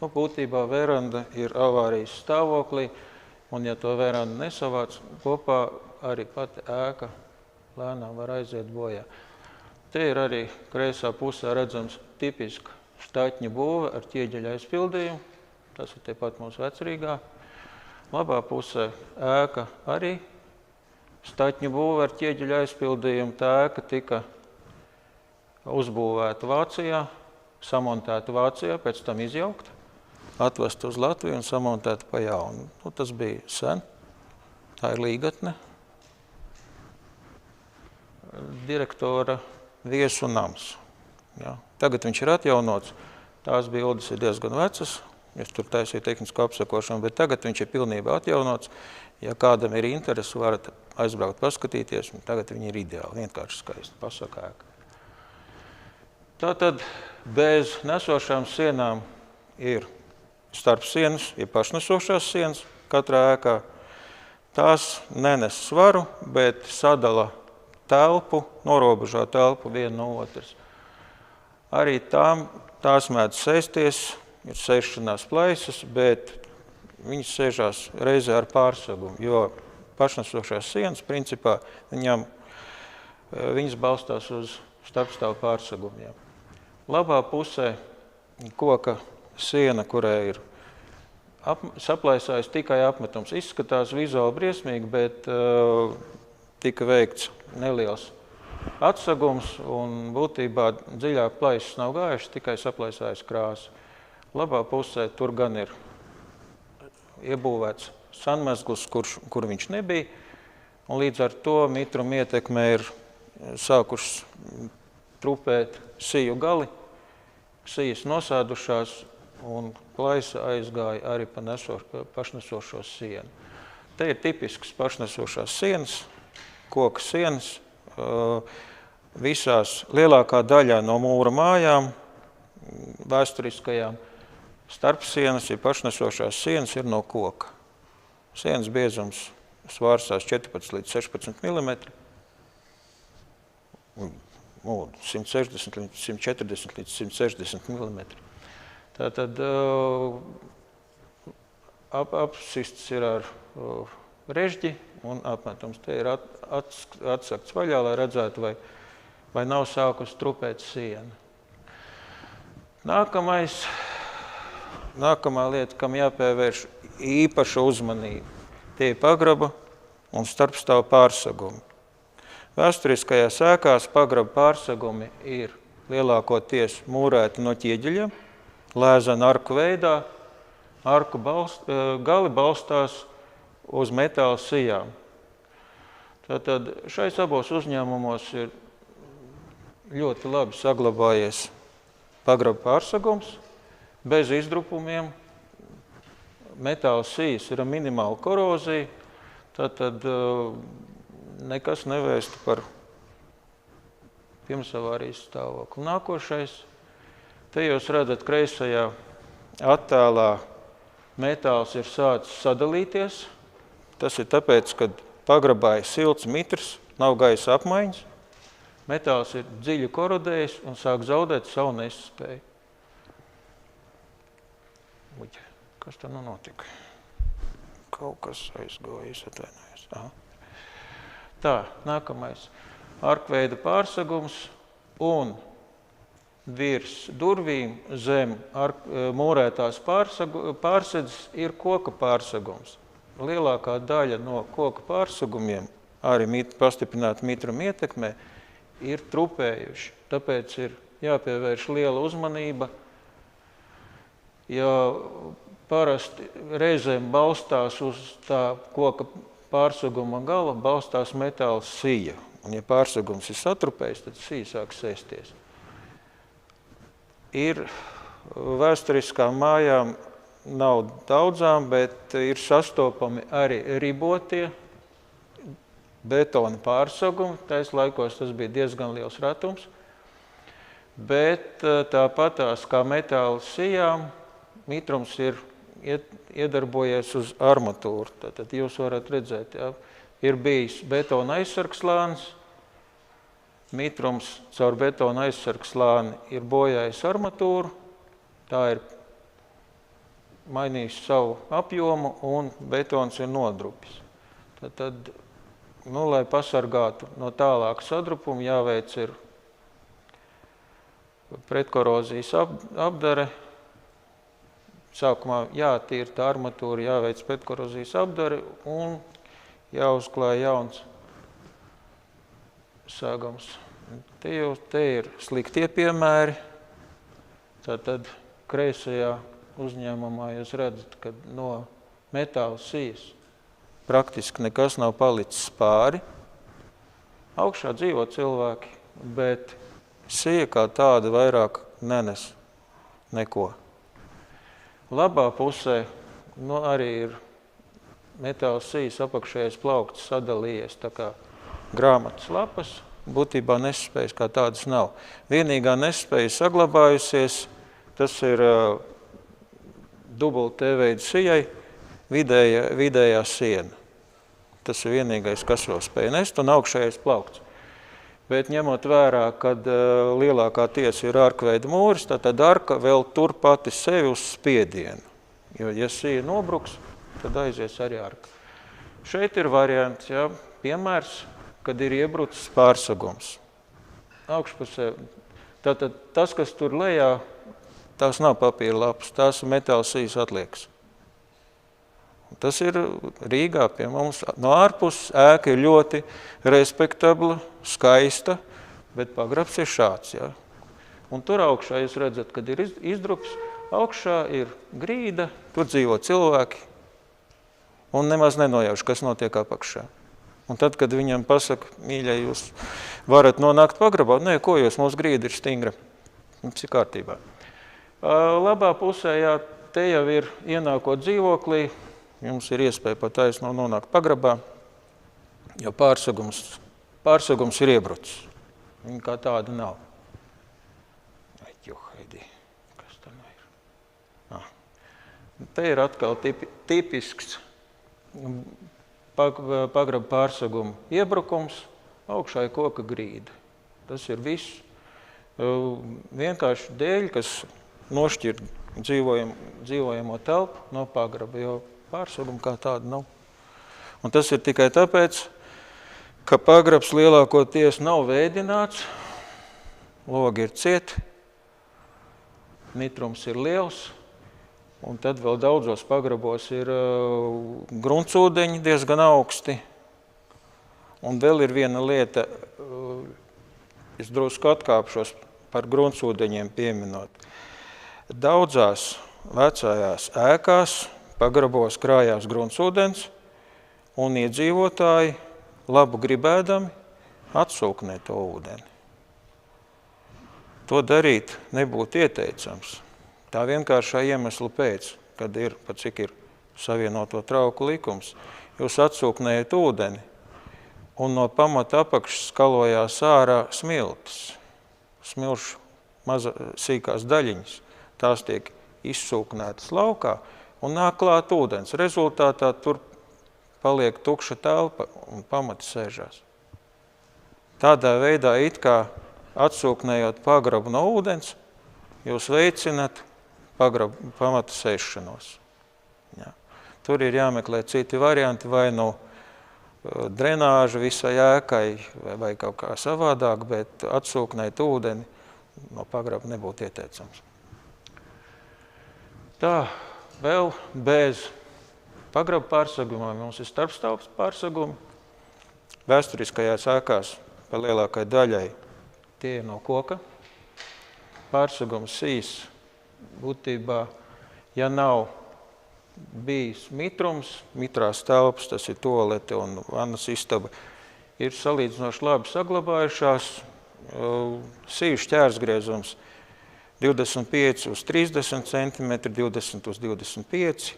būtībā veranda ir avārijas stāvoklī, un ja to verandu nesavāc kopā, arī pati ēka lēnām var aiziet bojā. Te ir arī kreisā pusē redzams tipiska staķņa būve ar ķieģeļa aizpildījumu. Tas ir tepat mūsu Vecrīgā. Labā pusē ēka arī staķņa būve ar ķieģeļa aizpildījumu. Tā ēka tika uzbūvēta Vācijā, samontēta Vācijā, pēc tam izjaukta, atvesta uz Latviju un samontēta pa jaunu. Tas bija sen. Tā ir Līgatne. Direktora viesu nams. Ja. Tagad viņš ir atjaunots. Tās bildes ir diezgan vecas. Es tur taisīju tehnisko apsakošanu, bet tagad viņš ir pilnībā atjaunots. Ja kādam ir interesi, varat aizbraukt paskatīties. Tagad viņi ir ideāli, vienkārši skaisti pasakāki. Tātad bez nesošām sienām ir starp sienas, ir pašnesošās sienas katrā ēkā. Tās nenes svaru, bet sadala telpu, norobežā telpu viena no otras. Arī tās mēdz sēsties, ir sēšanās plaisas, bet viņas sēžās reizē ar pārsegumu, jo pašnesošās sienas, principā, viņas balstās uz starpstāvu pārsegumiem. Labā pusē koka siena, kurai ir saplaisājis tikai apmetums, izskatās vizuāli briesmīgi, bet tika veikts neliels atsegums, un būtībā dziļāk plaisas nav gājušas, tikai saplaisājas krāsa. Labā pusē tur gan ir iebūvēts sanmezgls, kur viņš nebija, un līdz ar to mitruma ietekmē ir sākušas trupēt siju gali, sijas nosēdušās un plaisa aizgāja arī pa pašnesošo sienu. Te ir tipisks pašnesošās sienas, koka sienas. Visās lielākā daļā no mūra mājām, vēsturiskajām, starpsienas, ja pašnesošās sienas ir no koka. Sienas biezums svārstās 14 līdz 16 mm, 160 līdz 140 līdz 160 mm. Tātad apsists ir ar režģi un apmetums. Te ir atsakts vaļā, lai redzētu, vai nav sākus trupēt siena. Nākamā lieta, kam jāpievērš īpaša uzmanība, tie ir pagraba un starpstāvu pārsegumi. Vēsturiskajās ēkās pagraba pārsegumi ir lielākoties mūrēti no ķieģeļiem, lēzena arku veidā. Arku gali balstās uz metāla sijām. Tātad šais abos uzņēmumos ir ļoti labi saglabājies pagraba pārsegums, bez izdrupumiem. Metāla sijas ir minimāla korozija, tātad nekas nevēsta par pirmsavārijas stāvokli. Nākošais, te jūs redzat kreisajā attēlā, metāls ir sācis sadalīties. Tas ir tāpēc, ka pagrabā ir silts mitrs, nav gaisa apmaiņas. Metāls ir dziļi korodējis un sāk zaudēt savu nespēju. Uģi, kas tā nu notika? Kaut kas aizgāja, atvainojos. Tā, nākamais. Arkveida pārsegums un virs durvīm zem mūrētās pārsedzes ir koka pārsegums. Lielākā daļa no koka pārsegumiem, arī pastiprināta mitruma ietekmē, ir trupējuši. Tāpēc ir jāpievērš liela uzmanība, ja parasti reizēm balstās uz tā koka pārseguma gala, balstās metāla sija. Un ja pārsegums ir satrupējis, tad sija sāk sēsties. Ir vēsturiskām mājām, nav daudzām, bet ir sastopami arī ribotie betona pārsegumi. Tais laikos tas bija diezgan liels retums. Bet tāpatās kā metāla sijām, mitrums ir iedarbojies uz armatūru. Tātad jūs varat redzēt, ja, ir bijis betona aizsargslānis, mitrums caur betona aizsargslāni ir bojājis armatūru, tā ir mainījis savu apjomu un betons ir nodrupis. Tad, lai pasargātu no tālāka sadrupuma, jāveic ir pretkorozijas apdare. Sākumā jātīra tā armatūra, jāveic pretkorozijas apdare un jāuzklāj jauns sāgums. Te ir sliktie piemēri. Tātad kreisajā uzņēmumā jūs redzat, ka no metāla sijas praktiski nekas nav palicis pāri. Augšā dzīvo cilvēki, bet sija kā tāda vairāk nenes neko. Labā pusē arī ir metāla sijas apakšējais plaukts sadalījies tā kā grāmatas lapas. Būtībā nespējas kā tādas nav. Vienīgā nespēja saglabājusies, tas ir dubult T-veida sijai vidējā siena. Tas ir vienīgais, kas vēl spēja nest, un augšējais plaukts. Bet ņemot vērā, kad lielākā tiesa ir arkveida mūris, tad arka vēl tur pati sevi uz spiedienu. Jo, ja sija nobruks, tad aizies arī arka. Šeit ir variants, ja, piemērs, kad ir iebrucis pārsegums. Augšpusē, tātad tas, kas tur lejā, tās nav papīra lapas, tās ir metāla sijas atliekas. Tas ir Rīgā pie mums. No ārpuses ēka ir ļoti respektabla, skaista, bet pagrabs ir šāds. Ja? Un tur augšā jūs redzat, kad ir izdrups, augšā ir grīda, tur dzīvo cilvēki un nemaz nenojauš, kas notiek apakšā. Un tad, kad viņam pasaka, mīļai, jūs varat nonākt pagrabā, nē, ko jūs, mūsu grīda ir stingra, mums ir kārtībā. Labā pusē, jā, te jau ir ienākot dzīvoklī, jums ir iespēja pa taisno nonākt pagrabā, jo pārsegums ir iebrucis. Viņa kā tāda nav. Kas tā ir? Te ir atkal tipisks pagraba pārseguma iebrukums, augšā ir koka grīda. Tas ir viss vienkārši dēļ, kas nošķir dzīvojamo telpu no pagraba, jo pārseguma kā tāda nav. Un tas ir tikai tāpēc, ka pagrabs lielākoties nav veidināts, logi ir cieti, nitrums ir liels, un tad vēl daudzos pagrabos ir gruntsūdeņi diezgan augsti. Un vēl ir viena lieta, es drusku atkāpšos par gruntsūdeņiem pieminot. Daudzās vecajās ēkās pagrabos krājās gruntsūdens, un iedzīvotāji labu gribēdami atsūknē to ūdeni. To darīt nebūtu ieteicams. Tā vienkāršā iemesla pēc, kad ir, pat cik ir savienoto trauku likums, jūs atsūknējat ūdeni, un no pamata apakšas skalojās ārā smiltis, smilšu sīkās daļiņas. Tās tiek izsūknētas laukā un nāk klāt ūdens. Rezultātā tur paliek tukša telpa un pamati sēžās. Tādā veidā, it kā atsūknējot pagrabu no ūdens, jūs veicināt pagrabu pamata sēšanos. Jā. Tur ir jāmeklē citi varianti, vai no drenāža visai ēkai, vai kaut kā savādāk, bet atsūknēt ūdeni no pagraba nebūtu ieteicams. Tā, vēl bez pagraba pārsegumiem mums ir starpstāvs pārsegumi. Vēsturiskajās ēkās pa lielākai daļai tie ir no koka. Pārsegums sīs būtībā, ja nav bijis mitrums, mitrās telpas, tas ir toalete un vannas istaba, ir salīdzinoši labi saglabājušās. Sīvu šķērsgriezums 25 uz 30 cm, 20 uz 25.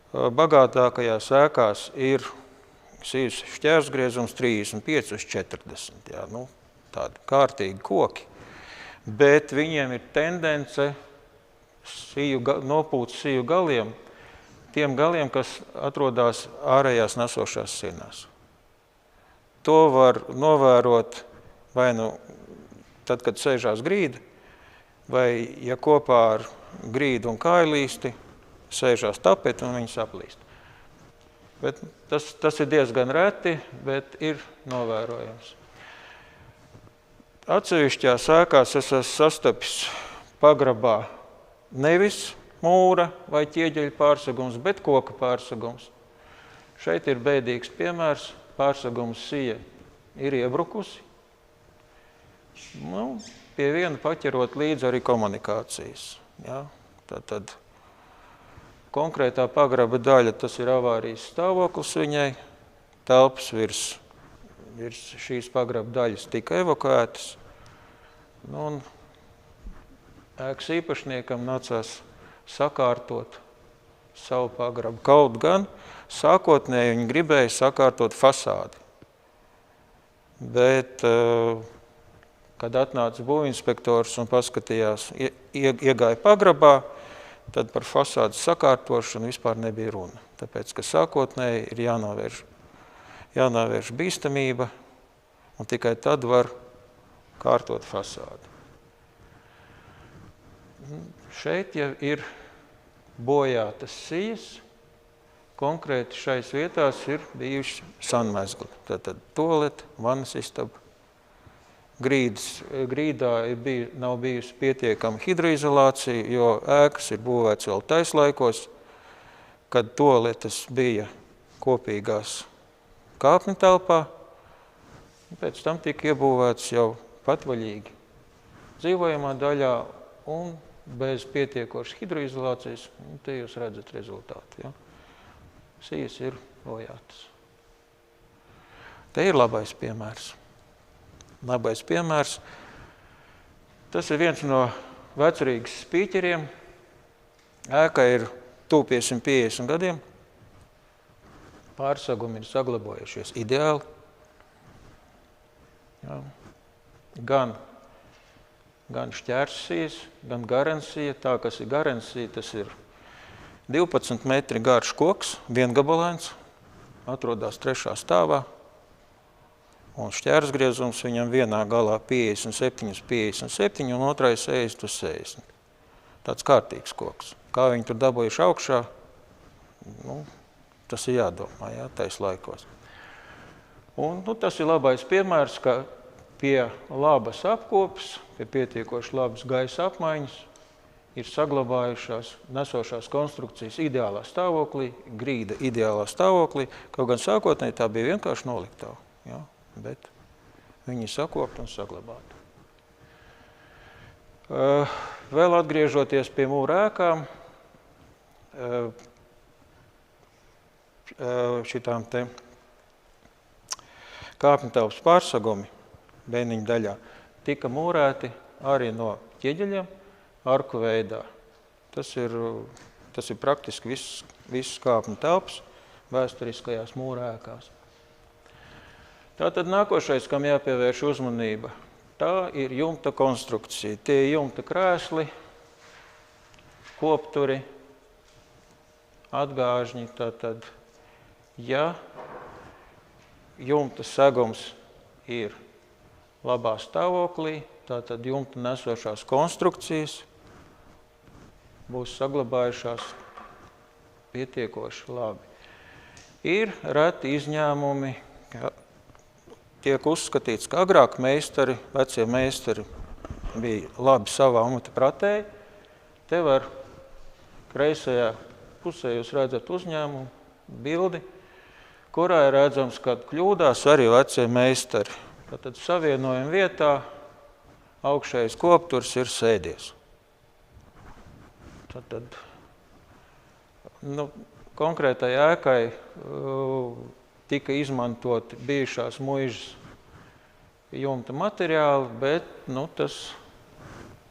Bagātākajās ēkās ir sīvs šķērsgriezums 35 uz 40. Jā, tādi kārtīgi koki. Bet viņiem ir tendence nopūt sīju galiem, tiem galiem, kas atrodas ārējās nesošās sienās. To var novērot vai tad, kad sēžās grīda, vai ja kopā ar grīdu un kājlīsti sēžās tapeti un viņi saplīst. Bet tas ir diezgan reti, bet ir novērojams. Atsevišķās ēkās es esmu sastapis pagrabā nevis mūra vai ķieģeļa pārsegums, bet koka pārsegums. Šeit ir bēdīgs piemērs, pārsegums sija ir iebrukusi. Pie viena paķerot līdzi arī komunikācijas. Ja? Tad konkrētā pagraba daļa, tas ir avārijas stāvoklis viņai, telpas virs šīs pagraba daļas tika evakuētas. Un ēkas īpašniekam nācās sakārtot savu pagrabu. Kaut gan sākotnēji viņi gribēja sakārtot fasādi. Bet, kad atnāca būvinspektors un paskatījās, iegāja pagrabā, tad par fasādes sakārtošanu vispār nebija runa. Tāpēc, ka sākotnēji ir jānovērš bīstamība, un tikai tad var kārtot fasādi. Šeit jau ir bojātas sijas, konkrēti šais vietās ir bijuši sanmezgli. Tātad toalete, vannas istaba. Grīdā nav bijusi pietiekama hidroizolācija, jo ēkas ir būvēts vēl taislaikos, kad toaletes bija kopīgās kāpņu telpā, pēc tam tika iebūvēts jau patvaļīgi dzīvojamā daļā un bez pietiekošas hidroizolācijas. Te jūs redzat rezultātu. Ja? Sijas ir bojātas. Te ir labais piemērs. Labais piemērs. Tas ir viens no Vecrīgas spīķeriem. Ēka ir tuvu 150 gadiem. Pārsegumi ir saglabojušies ideāli. Jā. Gan šķērsijas, gan garansija. Tā, kas ir garansija, tas ir 12 metri garš koks, viengabalains, atrodas 3. stāvā. Un šķērsgriezums viņam vienā galā 57, un otrais 60. Tāds kārtīgs koks. Kā viņi tur dabūjuši augšā, tas ir jādomā, tais laikos. Un tas ir labais piemērs, ka pie labas apkopes, pie pietiekoši labas gaisa apmaiņas ir saglabājušās nesošās konstrukcijas ideālā stāvoklī, grīda ideālā stāvoklī, kaut gan sākotnēji tā bija vienkārši noliktava. Ja? Bet viņi ir sakopti un saglabāti. Vēl atgriežoties pie mūra ēkām, šitām te kāpņu telpas pārsegumi Bēniņu daļā tika mūrēti arī no ķieģeļiem arku veidā. Tas ir praktiski viss kāpņu telpas vēsturiskajās mūra ēkās. Tātad nākošais, kam jāpievērš uzmanība, tā ir jumta konstrukcija. Tie ir jumta krēsli, kopturi, atgāžņi. Tātad, ja jumta segums ir labā stāvoklī, tātad jumta nesošās konstrukcijas būs saglabājušās pietiekoši labi. Ir reti izņēmumi, tiek uzskatīts, ka agrāk meistari, vecie meistari bija labi savā umata pratēji. Te var kreisajā pusē jūs redzat uzņēmumu bildi, kurā ir redzams, kad kļūdās arī vecie meistari. Tad savienojuma vietā augšējais kopturs ir sēdies. Tad konkrētai ēkai tika izmantoti bijušās muižas jumta materiāli, bet tas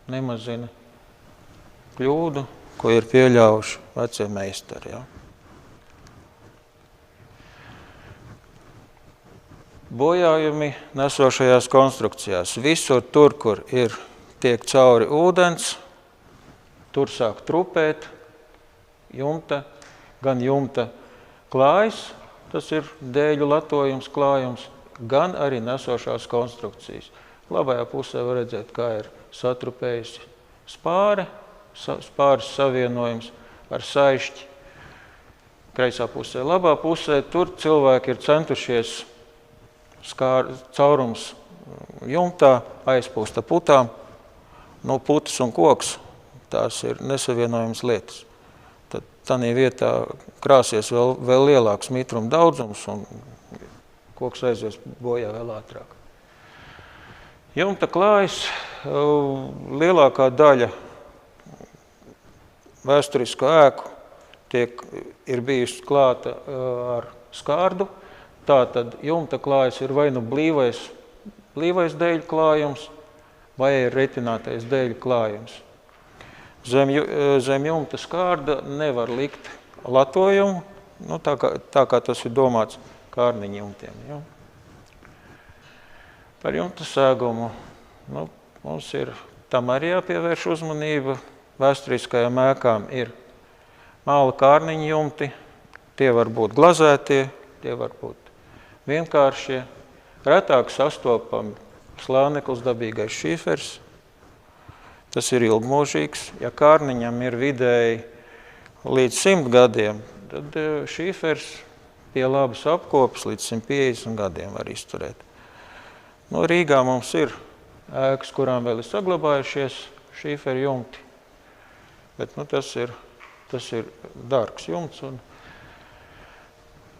nemazina kļūdu, ko ir pieļaujuši vecie meistari. Ja? Bojājumi nesošajās konstrukcijās. Visur tur, kur tiek cauri ūdens, tur sāk trupēt jumta, gan jumta klājas, tas ir dēļu latojums, klājums, gan arī nesošās konstrukcijas. Labajā pusē var redzēt, kā ir satrupējusi spāres savienojums ar saišķi. Kreisā pusē, labā pusē, tur cilvēki ir centušies caurums jumtā, aizpūsta putām. Putas un koks, tās ir nesavienojams lietas. Tad tādā vietā krāsies vēl lielāks mitruma daudzums un koks aizies bojā vēl ātrāk. Jumta klājas, lielākā daļa vēsturisko ēku ir bijusi klāta ar skārdu. Tātad jumta klājas ir vai blīvais dēļu klājums, vai ir retinātais dēļu klājums. Zem jumta skārda nevar likt latojumu, tā kā tas ir domāts kārniņu jumtiem. Ja? Par jumta sēgumu mums ir tam arī jāpievērš uzmanība. Vēsturiskajām ēkām ir māla kārniņu jumti, tie var būt glazētie, tie var būt vienkāršie, retāk sastopami slāneklis, dabīgais šīfers. Tas ir ilgmūžīgs. Ja kārniņam ir vidēji līdz 100 gadiem, tad šīfers pie labas apkopes līdz 150 gadiem var izturēt. Rīgā mums ir ēkas, kurām vēl ir saglabājušies šīferi jumti, bet tas ir dārgs jumts. Un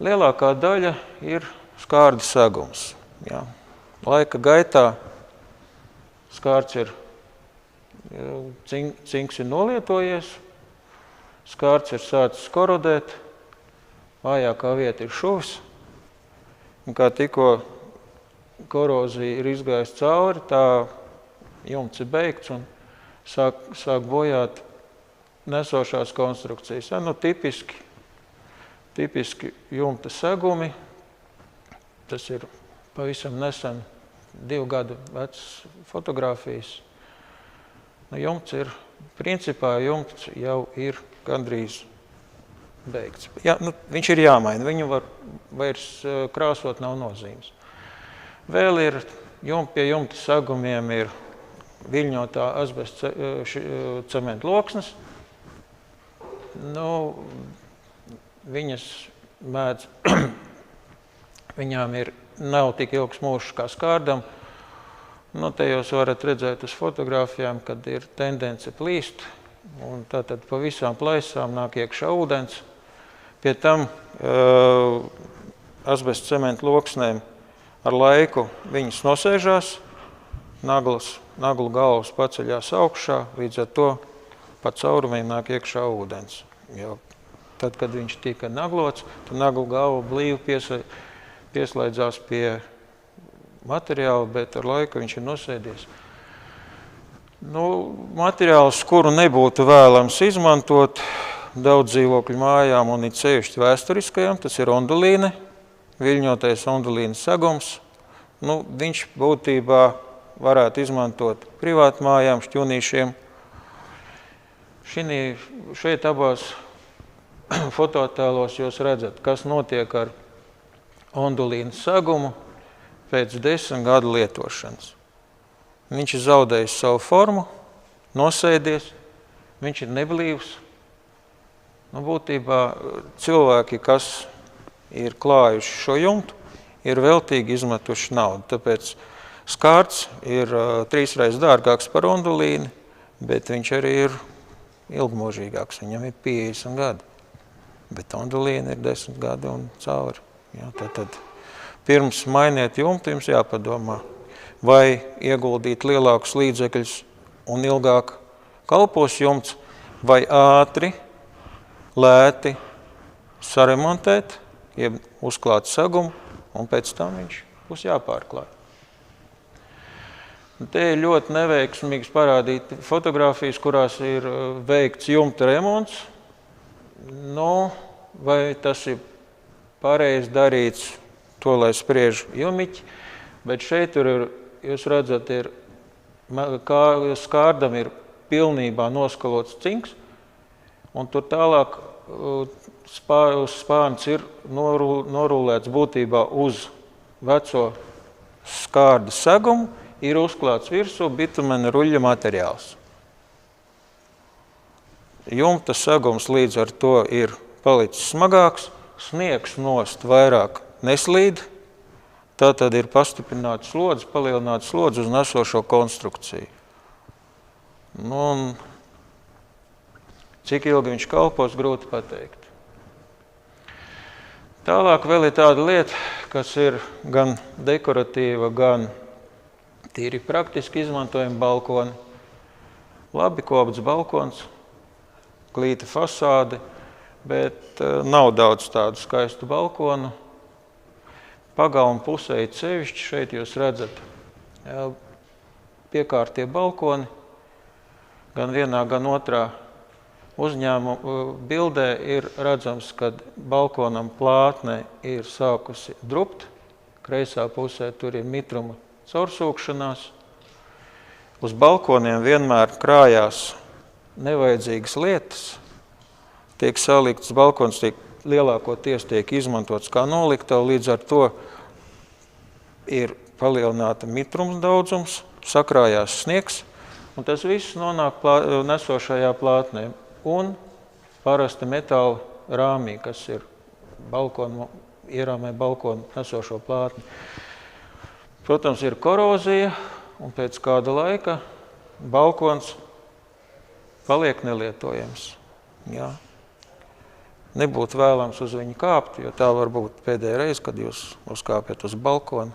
lielākā daļa ir skārda segums. Ja. Laika gaitā skārds cinks ir nolietojies, skārds ir sācis korodēt, vājākā vieta ir šuvs, un kā tikko korozija ir izgājusi cauri, tā jumts ir beigts un sāk bojāt nesošās konstrukcijas. Nu, tipiski jumta segumi, tas ir pavisam nesen 2 gadu vecs fotogrāfijas. Nu, principā jumts jau ir gandrīz beigts. Viņš ir jāmaina, viņu var vairs krāsot, nav nozīmes. Vēl ir pie jumta segumiem ir viļņotā asbesta cementa loksnes. Viņas mēdz, viņām nav tik ilgs mūžs kā skārdam. Te jūs varat redzēt uz fotogrāfijām, kad ir tendence plīst, un tātad pa visām plaisām nāk iekšā ūdens. Pie tam asbesta cementa loksnēm ar laiku viņas nosēžās, naglu galvas paceļās augšā, līdz ar to pa caurumiem nāk iekšā ūdens. Jo tad, kad viņš tika naglots, tad naglu galva blīvi pieslēdzās pie materiāla, bet ar laiku viņš ir nosēdies. Materiāls, kuru nebūtu vēlams izmantot daudz dzīvokļu mājām un it sevišķi vēsturiskajām, tas ir ondulīne, viļņotais ondulīnes segums. Viņš būtībā varētu izmantot privātmājām, šķunīšiem. Šeit abās fotoattēlos jūs redzat, kas notiek ar ondulīnes segumu pēc 10 gadu lietošanas. Viņš ir zaudējis savu formu, nosēdies, viņš ir neblīvs. Būtībā cilvēki, kas ir klājuši šo jumtu, ir veltīgi izmetuši naudu. Tāpēc skārds ir 3 reizes dārgāks par ondulīni, bet viņš arī ir ilgmožīgāks. Viņam ir 50 gadi, bet ondulīna ir 10 gadi un cauri. Tad pirms mainiet jumtu, jums jāpadomā, vai ieguldīt lielākus līdzekļus un ilgāk kalpos jumts, vai ātri, lēti saremontēt, jeb uzklāt segumu, un pēc tam viņš būs jāpārklāj. Te ir ļoti neveiksmīgs parādīt fotogrāfijas, kurās ir veikts jumta remonts. Vai tas ir pareizi darīts, to lai spriež jumiķi, bet šeit jūs redzat, kā skārdam ir pilnībā noskalots cinks, un tur tālāk uz spārns ir norūlēts būtībā uz veco skārda segumu, ir uzklāts virsū bitumena ruļļa materiāls. Jumta segums līdz ar to ir palicis smagāks, sniegs nost vairāk neslīd, tā tad ir pastiprināta slodze, palielināta slodze uz nesošo konstrukciju. Cik ilgi viņš kalpos, grūti pateikt. Tālāk vēl ir tāda lieta, kas ir gan dekoratīva, gan tīri praktiski izmantojama balkoni. Labi kopts balkons, klīta fasāde, bet nav daudz tādu skaistu balkonu. Pagalma pusē ir sevišķi, šeit jūs redzat piekārtie balkoni, gan vienā, gan otrā uzņēmuma bildē ir redzams, kad balkonam plātne ir sākusi drupt, kreisā pusē tur ir mitruma caursūkšanās. Uz balkoniem vienmēr krājās nevajadzīgas lietas, tiek salikts balkons, lielākoties tiek izmantots kā noliktava, līdz ar to ir palielināta mitrums daudzums, sakrājās sniegs, un tas viss nonāk nesošajā plātnē. Un parasta metāla rāmī, kas ir ierāmē balkonu nesošo plātni. Protams, ir korozija, un pēc kāda laika balkons paliek nelietojams. Jā. Nebūtu vēlams uz viņu kāpt, jo tā var būt pēdējā reize, kad jūs uzkāpjat uz balkonu.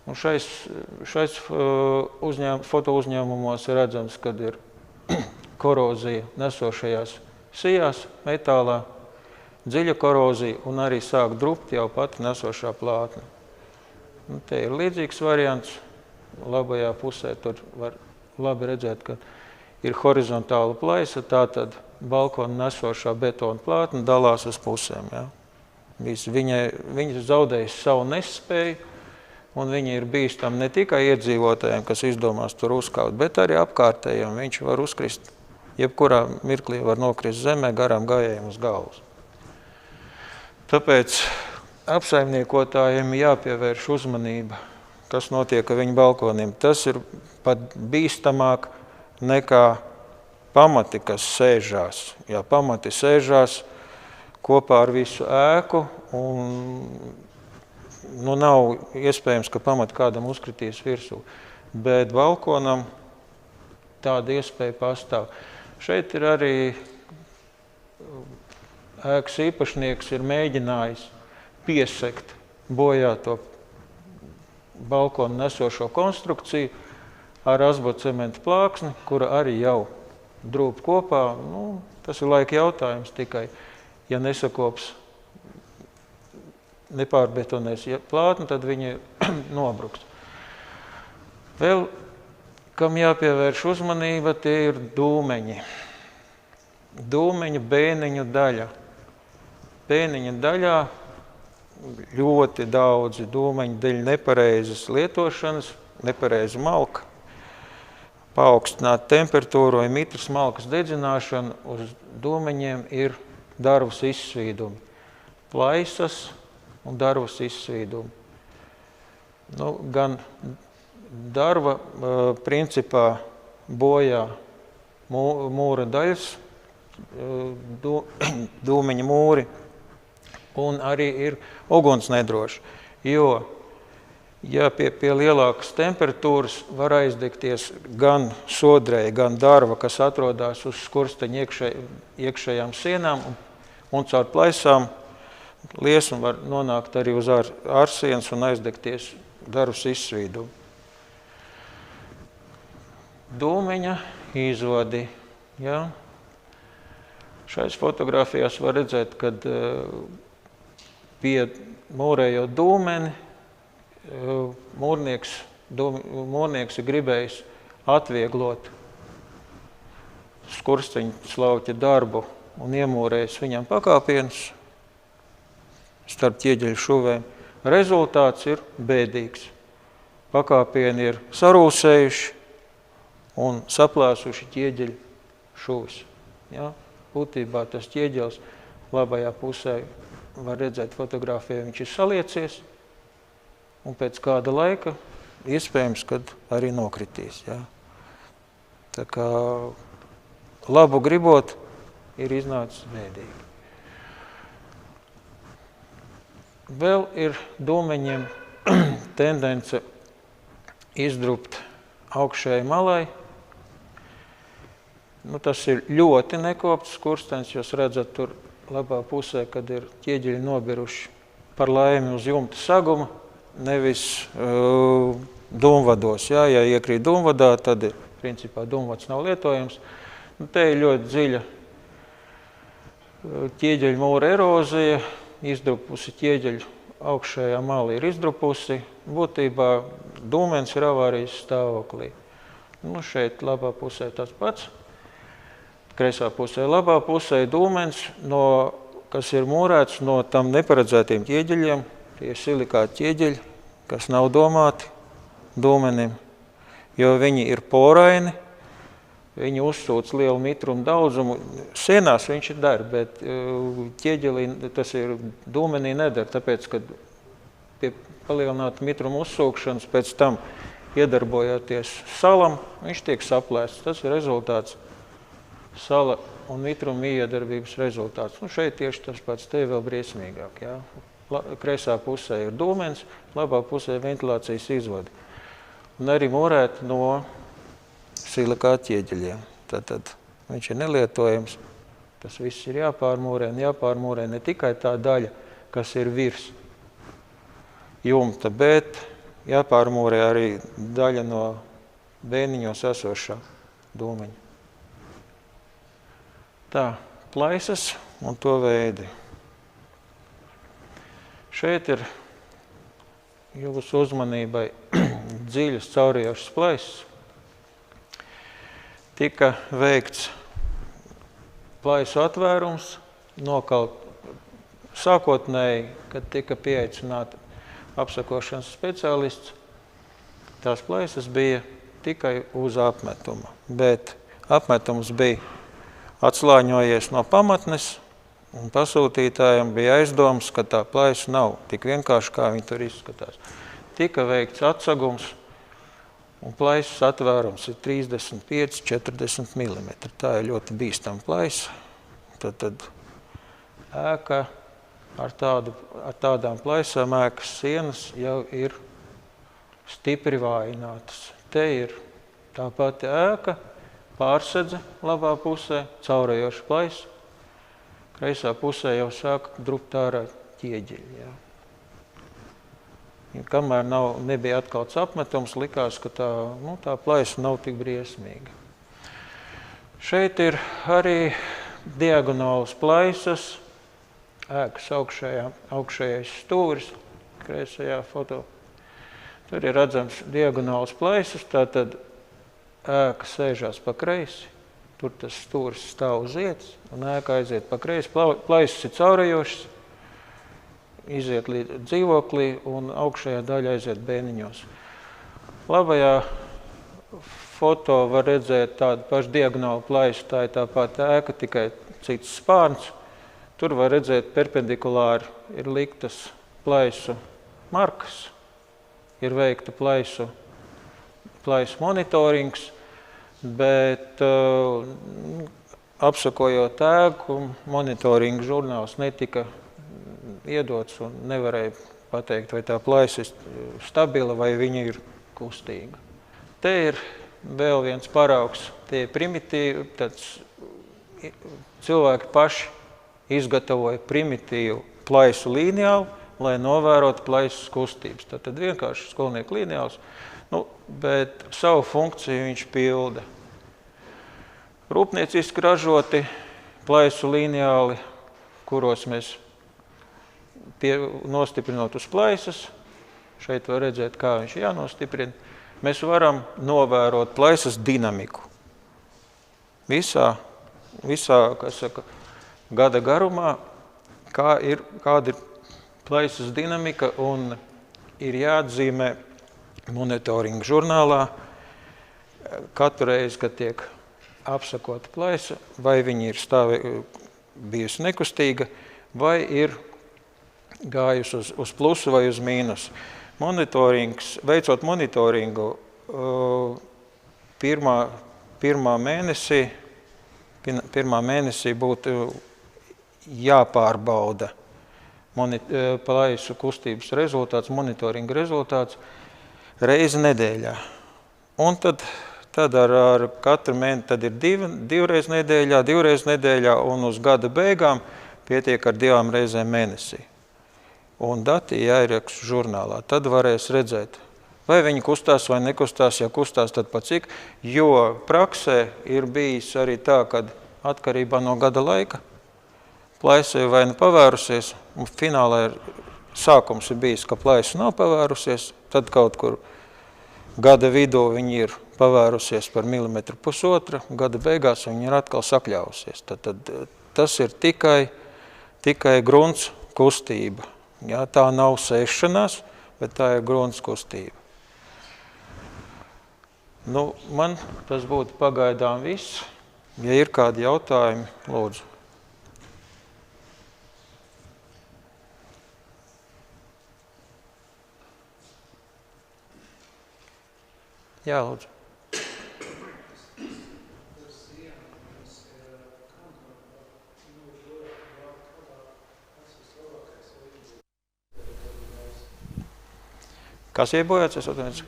Un šais foto uzņēmumos ir redzams, kad ir korozija nesošajās sijās, metālā, dziļa korozija un arī sāk drupt jau pati nesošā plātne. Te ir līdzīgs variants. Labajā pusē tur var labi redzēt, ka ir horizontāla plaisa, tātad balkona nesošā betona plātne dalās uz pusēm. Ja? Viņa zaudējas savu nespēju, un viņi ir bīstami ne tikai iedzīvotājiem, kas izdomās tur uzkaut, bet arī apkārtējiem. Viņš var uzkrist, jebkurā mirklī var nokrist zemē garām gājējiem uz galvas. Tāpēc apsaimniekotājiem jāpievērš uzmanība, kas notiek ar viņu balkoniem. Tas ir pat bīstamāk nekā pamati, kas sēžās. Ja pamati sēžās kopā ar visu ēku, un nav iespējams, ka pamati kādam uzkritīs virsū. Bet balkonam tāda iespēja pastāv. Šeit ir arī ēkas īpašnieks ir mēģinājis piesekt bojāto balkonu nesošo konstrukciju ar asbestcementa plāksni, kura arī jau drūp kopā. Tas ir laika jautājums tikai, ja nesakops, nepārbetonēs plātni, tad viņi nobruks. Vēl, kam jāpievērš uzmanība, tie ir dūmeņi. Dūmeņu bēniņu daļa. Bēniņa daļā ļoti daudzi dūmeņu dēļ nepareizas lietošanas, nepareiza malka, paaugstināta temperatūra vai mitras malkas dedzināšana uz dūmeņiem ir darvas izsvīdumi. Plaisas un darvas izsvīdumi. Gan darva principā bojā mūra daļas, dūmeņa mūri, un arī ir uguns nedroši. Jo, ja pie lielākas temperatūras var aizdegties gan sodrēja, gan darva, kas atrodas uz skursteņa iekšējām sienām, un caur plaisām liesma var nonākt arī uz ārsienas un aizdegties darvas izsvīdumi. Dūmeņa izvadi. Ja? Šais fotogrāfijās var redzēt, kad pie mūrējot dūmeni, mūrnieks ir gribējis atvieglot skursteņa slauķa darbu un iemūrējis viņam pakāpienus starp ķieģeļu šuvēm. Rezultāts ir bēdīgs. Pakāpieni ir sarūsējuši un saplēsuši ķieģeļu šuvis. Ja? Būtībā tas ķieģelis labajā pusē var redzēt fotogrāfijā, viņš ir saliecies, un pēc kāda laika iespējams, kad arī nokritīs. Ja? Tā kā labu gribot, ir iznācis bēdīgi. Vēl ir dūmeņiem tendence izdrupt augšējai malai. Tas ir ļoti nekopts skurstenis, jūs redzat tur labā pusē, kad ir ķieģeļi nobiruši par laimi uz jumta saguma, nevis dūmvados. Ja iekrīt dūmvadā, tad principā dūmvads nav lietojams. Te ir ļoti dziļa ķieģeļu mūra erozija, izdrupusi ķieģeļu augšējā mala ir izdrupusi. Būtībā dūmens ir avārijas stāvoklī. Šeit labā pusē tas pats. Kreisā pusē, labā pusē dūmens, kas ir mūrēts no tam neparedzētiem ķieģeļiem. Tie ir silikāti ķieģeļi, kas nav domāti dūmenim, jo viņi ir poraini, viņi uzsūc lielu mitrumu daudzumu. Sienās viņš ir der, bet ķieģelī tas ir dūmenī neder, tāpēc, kad pie palielināta mitruma uzsūkšanas pēc tam iedarbojoties salam, viņš tiek saplēsts. Tas ir rezultāts. Sala un mitruma iedarbības rezultāts. Šeit tieši tas pats, te vēl briesmīgāk. Ja? Kreisā pusē ir dūmens, labā pusē ventilācijas izvadi. Un arī mūrēt no silikāta ķieģeļiem. Tad viņš ir nelietojams. Tas viss ir jāpārmūrē ne tikai tā daļa, kas ir virs jumta, bet jāpārmūrē arī daļa no bēniņos esošā dūmeņa. Tā, plaisas un to veidi. Šeit ir jūsu uzmanībai dziļas caurējošas plaisas. Tika veikts plaisu atvērums, nokalt sākotnēji, kad tika pieaicināta apsakošanas speciālists, tās plaisas bija tikai uz apmetumu, bet apmetums bija atslāņojies no pamatnes, un pasūtītājiem bija aizdoms, ka tā plaisa nav tik vienkārši, kā viņi tur izskatās. Tika veikts atsagums, un plaisas atvērums ir 35–40 mm. Tā ir ļoti bīstama plaisa. Tad ēka ar tādām plaisām ēkas sienas jau ir stipri vājinātas. Te ir tā pati ēka, pārsedze labā pusē, caurējoša plaisa. Kreisā pusē jau sāk drupt ārā ķieģeļi. Ja. Kamēr nebija atkalts apmetums, likās, ka tā plaisa nav tik briesmīga. Šeit ir arī diagonālas plaisas, ēkas augšējais stūris, kreisajā foto. Tur ir redzams diagonālas plaisas, tātad ēka sēžās pa kreisi, tur tas stūris stāv uz vietas, un ēka aiziet pa kreisi, plaisas ir caurējošas, iziet līdz dzīvoklī, un augšējā daļa aiziet bēniņos. Labajā foto var redzēt tādu pašu diagonālu plaisu, tā ir tā pati ēka, tikai cits spārns. Tur var redzēt perpendikulāri ir liktas plaisu markas, ir veikta plaisu monitorings, bet apsakojot ēku, monitoringa žurnāls netika iedots un nevarēja pateikt, vai tā plaisa ir stabila vai viņa ir kustīga. Te ir vēl viens paraugs, tie ir primitīvi, cilvēki paši izgatavoja primitīvu plaisu lineālu, lai novērotu plaisas kustības. Tad vienkārši skolnieku lineāls, bet savu funkciju viņš pilda. Rūpnieciski ražoti plaisu lineāli, kuros mēs nostiprinot uz plaisas, šeit var redzēt, kā viņš jānostiprina, mēs varam novērot plaisas dinamiku. Visā gada garumā, kāda ir plaisas dinamika, un ir jāatzīmē monitoringa žurnālā katru reizi, kad tiek apsakota plaisa, vai viņa ir bijusi nekustīga, vai ir gājusi uz plusu vai uz mīnusu. Veicot monitoringu, pirmā mēnesī būtu jāpārbauda plaisu kustības rezultāts, monitoringa rezultāts reizi nedēļā. Un tad ar katru mēnesi tad ir divreiz nedēļā, un uz gada beigām pietiek ar 2 reizēm mēnesī. Un dati jāieraksta žurnālā. Tad varēs redzēt, vai viņi kustās vai nekustās, ja kustās, tad pa cik, jo praksē ir bijis arī tā, kad atkarībā no gada laika plaisa vai nu pavērusies, un finālā sākums ir bijis, ka plaisa nav pavērusies, tad kaut kur gada vidū viņi ir pavērusies par 1,5 mm, gada beigās viņi ir atkal sakļāvusies. Tad tas ir tikai grunts kustība. Ja, tā nav sēšanās, bet tā ir grunts kustība. Man tas būtu pagaidām viss. Ja ir kādi jautājumi, lūdzu. Jā, lūdzu. Kas iebojāts? Es atvainojos.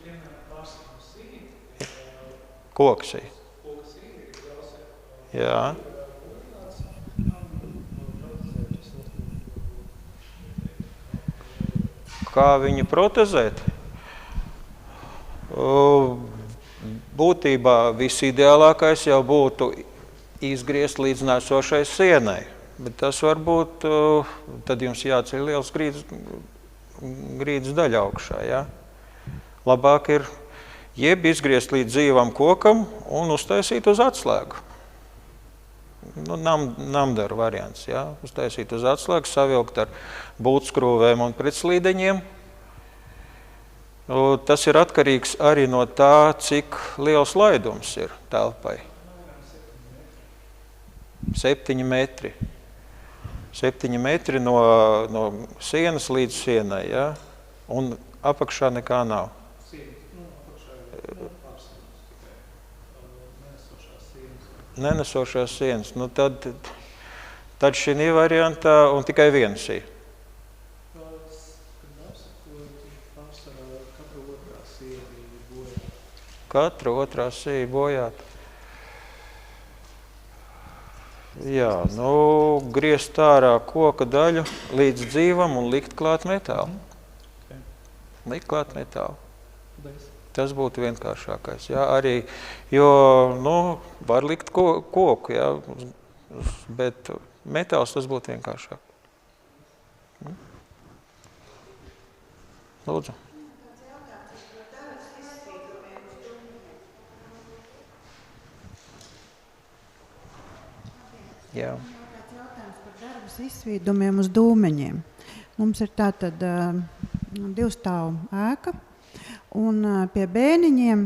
Koksī. Jā. Kā viņu protezēt? Būtībā visideālākais jau būtu izgriezt līdz nesošai sienai. Bet tas varbūt, tad jums jāceļ liels grīdas daļa augšā. Ja? Labāk ir jeb izgriezt līdz dzīvam kokam un uztaisīt uz atslēgu. Namdaru variants. Ja? Uztaisīt uz atslēgu, savilkt ar būtskrūvēm un pretslīdeņiem. Tas ir atkarīgs arī no tā, cik liels laidums ir telpai. 7 metri. 7 metri no sienas līdz sienai, ja? Un apakšā nekā nav. Nenesošās sienas. Nu tad šī variantā un tikai viena sija. Katra otrā sija bojāta. Jā, griezt ārā koka daļu līdz dzīvam un likt klāt metālu. Likt klāt metālu. Tas būtu vienkāršākais. Jā, arī, jo var likt koku, jā, bet metāls tas būtu vienkāršāk. Lūdzu. Jā. Tāds jautājums par darbas izsvīdumiem uz dūmeņiem. Mums ir tātad 2 stāvu ēka. Un pie bēniņiem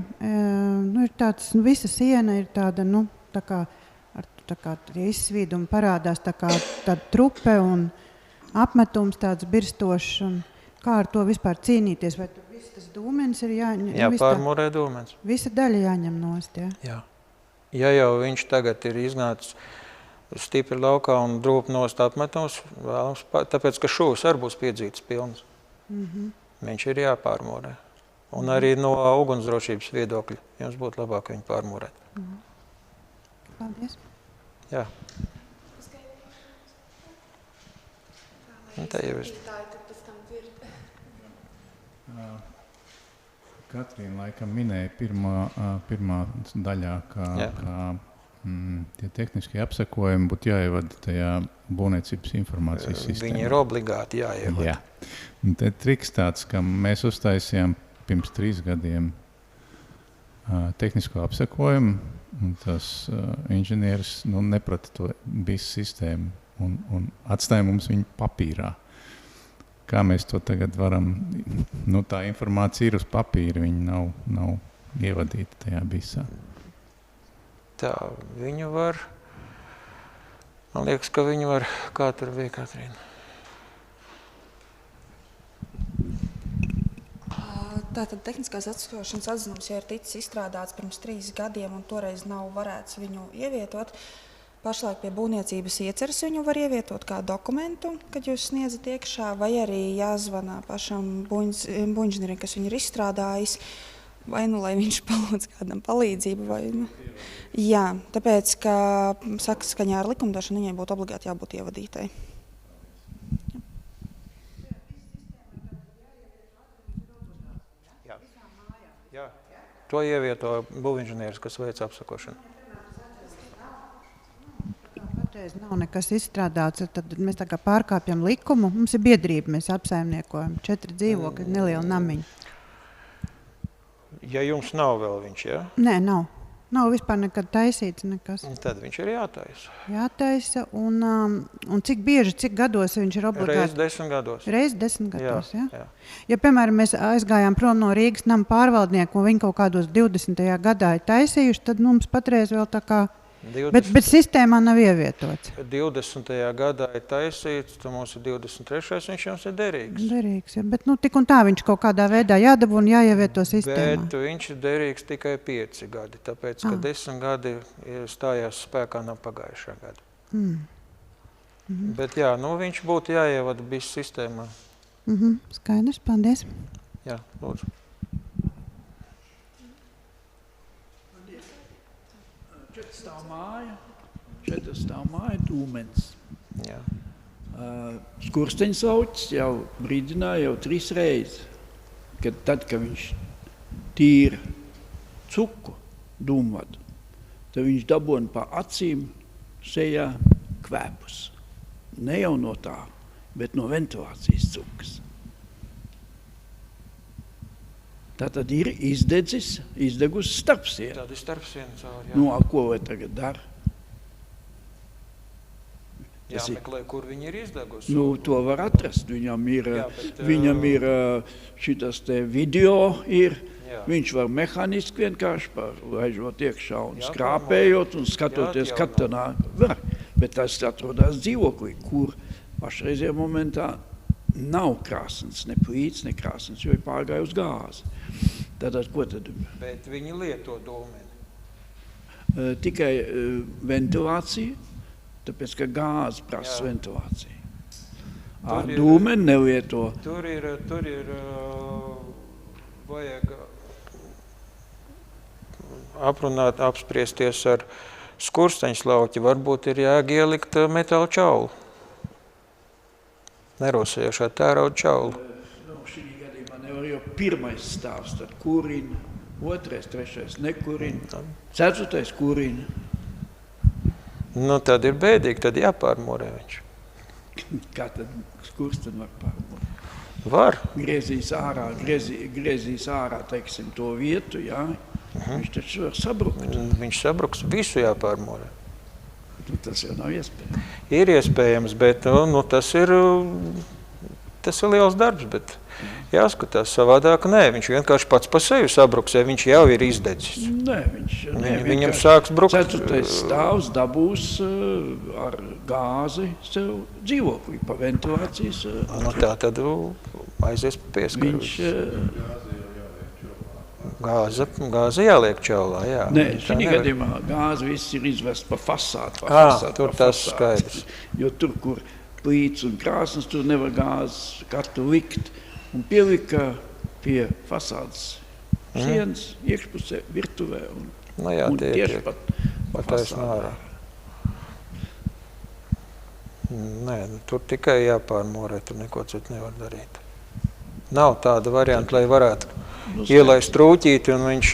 ir tāds, visa siena ir tāda, tā kā izsvīdumi parādās, tā kā tāda trupe un apmetums tāds birstošs. Un kā ar to vispār cīnīties? Vai tur viss tas dūmenis ir jāņem? Jāpārmūrē dūmenis. Visa daļa jāņem nost, jā? Jā. Ja jau viņš tagad ir iznācis stipri laukā un drūp nost apmetums, tāpēc, ka šūs arī būs piedzītas pilnas. Viņš ir jāpārmūrē. Un arī no ugunsdrošības viedokļa jums būtu labāk viņu pārmūrēt. Paldies. Jā. Tā jau ir. Katrīna laikam minēja pirmā daļā, ka tie tehniskie apsekojumi būtu jāievada tajā būvniecības informācijas sistēmā. Viņi ir obligāti jāievada. Jā. Un te triks tāds, ka mēs uztaisījām pirms 3 gadiem tehnisko apsekojumu, un tas inženieris neprata to visu sistēmu un atstāja mums viņu papīrā. Kā mēs to tagad varam, tā informācija ir uz papīra, viņa nav ievadīta tajā visā. Tā, viņu var, man liekas, ka viņu var, kā tur bija, Katrīna? Tātad tehniskās atsakošanas atzinums, ja ir ticis izstrādāts pirms 3 gadiem un toreiz nav varēts viņu ievietot, pašlaik pie būvniecības ieceres viņu var ievietot kā dokumentu, kad jūs sniedzat iekšā, vai arī jāzvanā pašam būvinženierim, kas viņu ir izstrādājis, vai lai viņš palūdz kādam palīdzību. Jā, tāpēc, ka saskaņā ar likumdošanu viņai būtu obligāti jābūt ievadītai. Jā, to ievieto būvinženieris, kas veic apsakošanu. Patreiz nav nekas izstrādāts, tad mēs tā kā pārkāpjam likumu. Mums ir biedrība, mēs apsaimniekojam 4 dzīvokļi, nelielu namiņu. Ja jums nav vēl viņš, ja? Nē, nav. Nav vispār nekad taisīts nekas. Tad viņš ir jātaisa. Jātaisa, un cik bieži, cik gados viņš ir obligāti? Reiz 10 gados. Reiz 10 gados, jā. Ja, piemēram, mēs aizgājām prom no Rīgas nama pārvaldnieku, un viņi kaut kādos 20. gadā ir taisījuši, tad mums patreiz vēl tā kā... Bet sistēmā nav ievietots. 20. gadā ir taisīts, tad mums ir 23. viņš jums ir derīgs. Derīgs, ja. Bet tik un tā viņš kaut kādā veidā jādabū un jāievieto sistēmā. Bet viņš ir derīgs tikai 5 gadi, tāpēc, ka 10 gadi stājās spēkā no pagājušā gada. Bet jā, viņš būtu jāievada bijis sistēmā. Skaidrs, paldies. Jā, lūdzu. Stāv māja, dūmens. Jā. Skursteņsaucis jau brīdināja jau 3 reizes, kad viņš tīra cuku dūmvadu, tad viņš dabona pa acīm sejā kvēpus. Ne jau no tā, bet no ventilācijas cukas. Tātad ir izdegus starpsiena. Tāda ir starpsiena cauri, jā. Nu, ko vai tagad dara? Jāmeklē, kur viņi ir izdegusi. Nu, to var atrast. Viņam ir, Jā, bet, šitas te video ir. Jā. Viņš var mehaniski vienkārši laižot iekšā un Jā, skrāpējot un skatoties, Jā, kad tā nāk. Var. Bet tas atrodās dzīvoklī, kur pašreizajā momentā nav krāsns, ne plīts, ne krāsns, jo ir pārgāja uz gāzi. Tātad, ko tad? Bet viņi lieto dūmeni. Tikai ventilācija, tāpēc, ka gāzi prasa Jā. ventilāciju. Tur ir- Dūmeni nelieto. Tur ir vajag aprunāt, apspriesties ar skursteņslauķi. Varbūt ir jāielikt metāla čaulu. Nerosējušā tērauda čaulu. Šī gadījumā nevar jau pirmais stāvs, tad kurina, otrais, trešais nekurina, ceturtais kurina. Nu, tad ir bēdīgi, tad jāpārmūrē viņš. Kā tad skursteni var pārmūt? Var. Griezīs ārā, teiksim, to vietu, jā. Viņš taču var sabrukt. Viņš sabruks, visu jāpārmūrē. Nu, tas jau nav iespējams. Ir iespējams, bet nu, tas ir liels darbs, bet jāskatās savādāk. Nē, viņš vienkārši pats pa sevi sabruks, ja viņš jau ir izdedzis. Nē, Viņam sāks brukt. Ceturtais stāvs dabūs ar gāzi sev dzīvoklī, pa ventilācijas. Nu, tā tad aizies pa pieskaru. Viņš, Gāze jāliek čaulā, jā. nē, Tā šī nevar. gadījumā gāzi viss ir izvest pa fasādu. Tur tas skaidrs. Jo tur, kur plīts un krāsnes, tur nevar gāzes katru likt. Un pielika pie fasādes sienas, iekšpusē, virtuvē un, Nu, jā, un tie tieši tiek pa taisnā fasādu. ārā. Nē, nu, tur tikai jāpārmūrē, tur neko citu nevar darīt. Nav tāda varianta, lai varētu ielaist trūķīti un viņš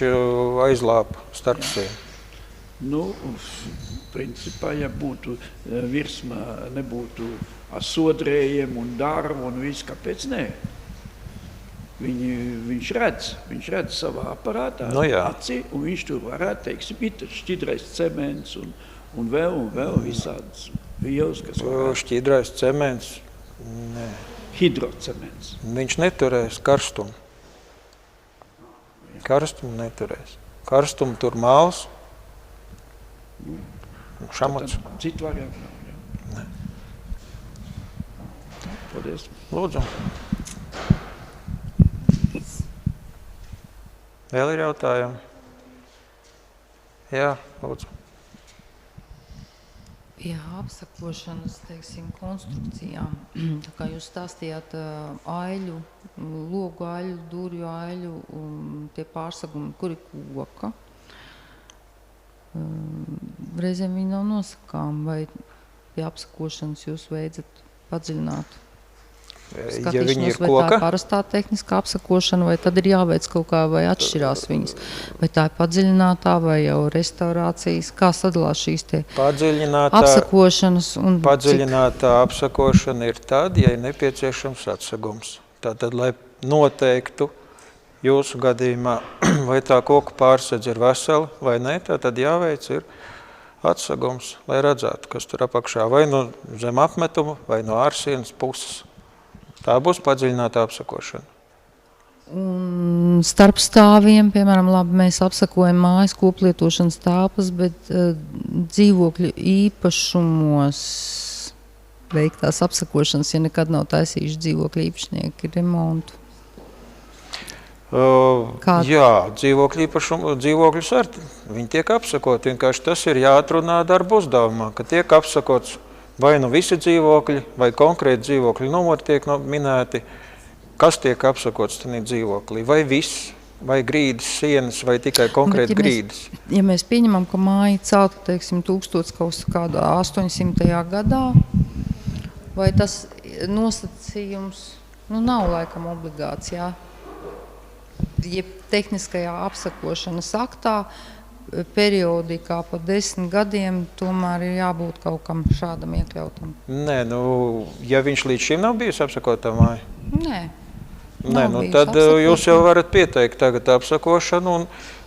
aizlāpa starpsienu. Nu, principā, ja būtu virsma, nebūtu ar sodrējiem un darbu un viss, kāpēc nē? Viņš redz savā aparātā, Nu jā. acī, un viņš tur varētu, teiksim, ir šķidrais cements un vēl visādas vielas, kas varētu. Šķidrais cements, nē. Hidrocements. Viņš neturēs karstumu. Karstumu neturēs. Karstumu tur māls, šamots. Tad citu variantu nav. Paldies. Lūdzu. Vēl ir jautājumi? Jā, lūdzu. Pie apsakošanas, teiksim, konstrukcijām, tā kā jūs stāstījāt aiļu, logu aiļu, durvju aiļu, tie pārsagumi, kuri koka, reizēm viņi nav nosakām, vai pie apsakošanas jūs veidzat padziļināt Ja viņi ir skatīšanos, vai tā ir koka, parastā tehniskā apsakošana, vai tad ir jāveic kaut kā, vai atšķirās viņas, vai tā ir padziļinātā, vai jau restaurācijas, kā sadalās šīs tie apsakošanas un padziļinātā apsakošana ir tad, ja ir nepieciešams atsegums. Tātad, lai noteiktu jūsu gadījumā, vai tā koku pārsedz ir vesela vai ne, tad jāveic ir atsegums, lai redzētu, kas tur apakšā, vai no zem apmetuma, vai no ārsienas puses. Tā būs padziļināta apsakošana. Un starp stāviem, piemēram, labi, mēs apsakojam mājas koplietošanas telpas, bet dzīvokļu īpašumos veiktās apsakošanas, ja nekad nav taisījuši dzīvokļu īpašnieki remontu. Jā, dzīvokļus ar viņi tiek apsakoti. Vienkārši tas ir jāatrunā darba uzdevumā, ka tiek apsakots vai nu visi dzīvokļi, vai konkrēti dzīvokļu numuri tiek minēti, kas tiek apsakots tajā dzīvoklī, vai viss, vai grīdas, sienas, vai tikai konkrēti grīdas. Ja mēs pieņemam, ka māja celta, teiksim, 1800. gadā, vai tas nosacījums, nav laikam obligāts, jā? Ja tehniskajā apsakošanas aktā, periodikā pa 10 gadiem tomēr ir jābūt kaut kam šādam iekļautam. Nē, ja viņš līdz šim nav bijis apsakotā māja? Nē. Nē, Nav nu bijusi tad jūs apsakošana. jau varat pieteikt tagad apsakošanu,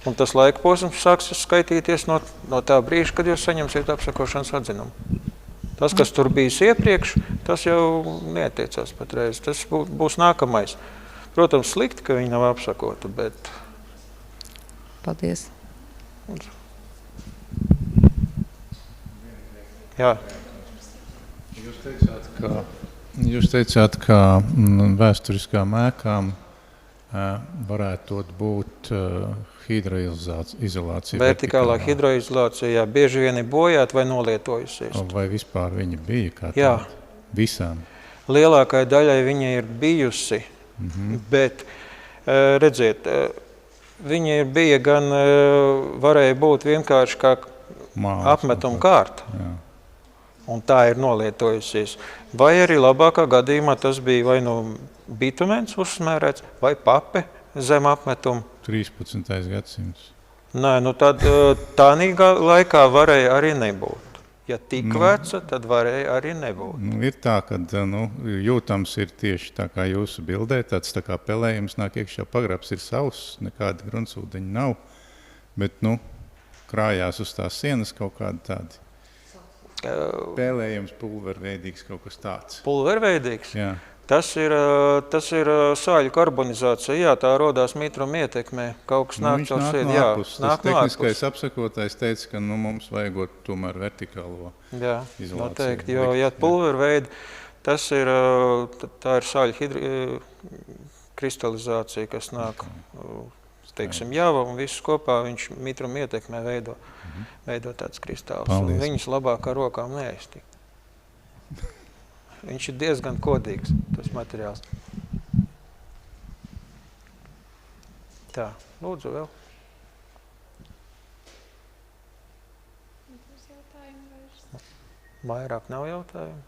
un tas laika posms sāks skaitīties no tā brīža, kad jūs saņemsiet apsakošanas atzinumu. Tas, kas tur bijis iepriekš, tas jau neatiecās patreiz. Tas būs nākamais. Protams, slikti, ka viņi nav apsakota, bet... Paldies. Jā. Jūs teicāt, ka vēsturiskām ēkām varētu būt hidroizolācija. Vertikālā hidroizolācija, jā, bieži vien ir bojāta vai nolietojusies. Vai vispār viņa bija kā tāda? Jā. Visām? Lielākai daļai viņa ir bijusi, bet, redziet, viņa bija gan, varēja būt vienkārši kā apmetuma kārta. Jā. Un tā ir nolietojusies. Vai arī labākā gadījumā tas bija vai no bitumens uzsmērēts, vai pape zem apmetuma. 13. gadsimts. Nē, nu tad tānīgā laikā varēja arī nebūt. Ja tik veca, tad varēja arī nebūt. Ir tā, ka jūtams ir tieši tā kā jūsu bildē, tāds tā kā pelējums nāk iekšā, pagrabs ir sauss, nekāda gruntsūdeņa nav, bet krājās uz tās sienas kaut kādi tādi. Pēlējums, pulverveidīgs, kaut kas tāds. Pulverveidīgs? Jā. Tas ir sāļu karbonizācija, jā, tā rodās mitruma ietekmē. Kaut kas nāk caur sēdi, jā. Tas tehniskais apsakotājs teica, ka mums vajagot tomēr vertikālo izolāciju. Noteikti, jo, ja pulverveidi, tā ir sāļu kristalizācija, kas nāk, teiksim, java un visus kopā viņš mitruma ietekmē veido tāds kristāls. Paldies. Viņus labāk ar rokām neaiztikt. Viņš ir diezgan kodīgs, tas materiāls. Tā, lūdzu vēl. Vairāk nav jautājumu?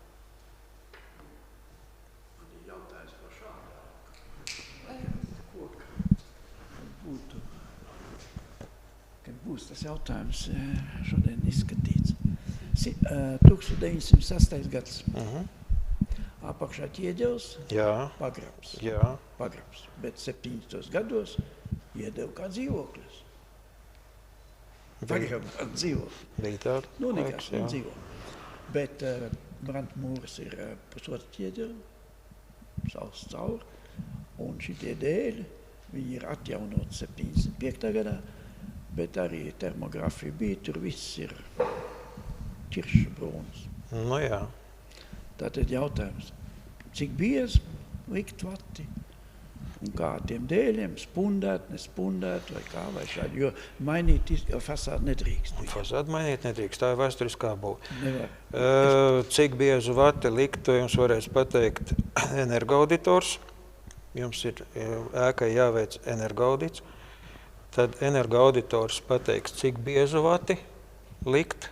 Būs tas jautājums šodien izskatīts. 1906. gads. Apakšā ķieģels, pagrabs. Jā. Pagrabs. Bet 70. gados iedeva kā dzīvoklis. Pagrabā dzīvoklis. Bija tāda. Nekas dzīvoklis. Bet brandmūras ir pusotru ķieģeli, saules cauri, un šitie dēļi, viņi ir atjaunot 75. gadā, bet arī termografija bija, tur viss ir ķirša brūns. Nu jā. Tātad jautājums, cik biezi likt vati un kā tiem dēļiem spundēt, nespundēt vai kā vai šādi, jo mainīt fasādi nedrīkst. Fasādi mainīt nedrīkst, tā ir vēsturiskā būve. Nevar. Cik biezu vati likt, to jums varēs pateikt energoauditors. Jums ir ēkai jāveic energoaudits. Tad energoauditors pateiks, cik biezu vati likt,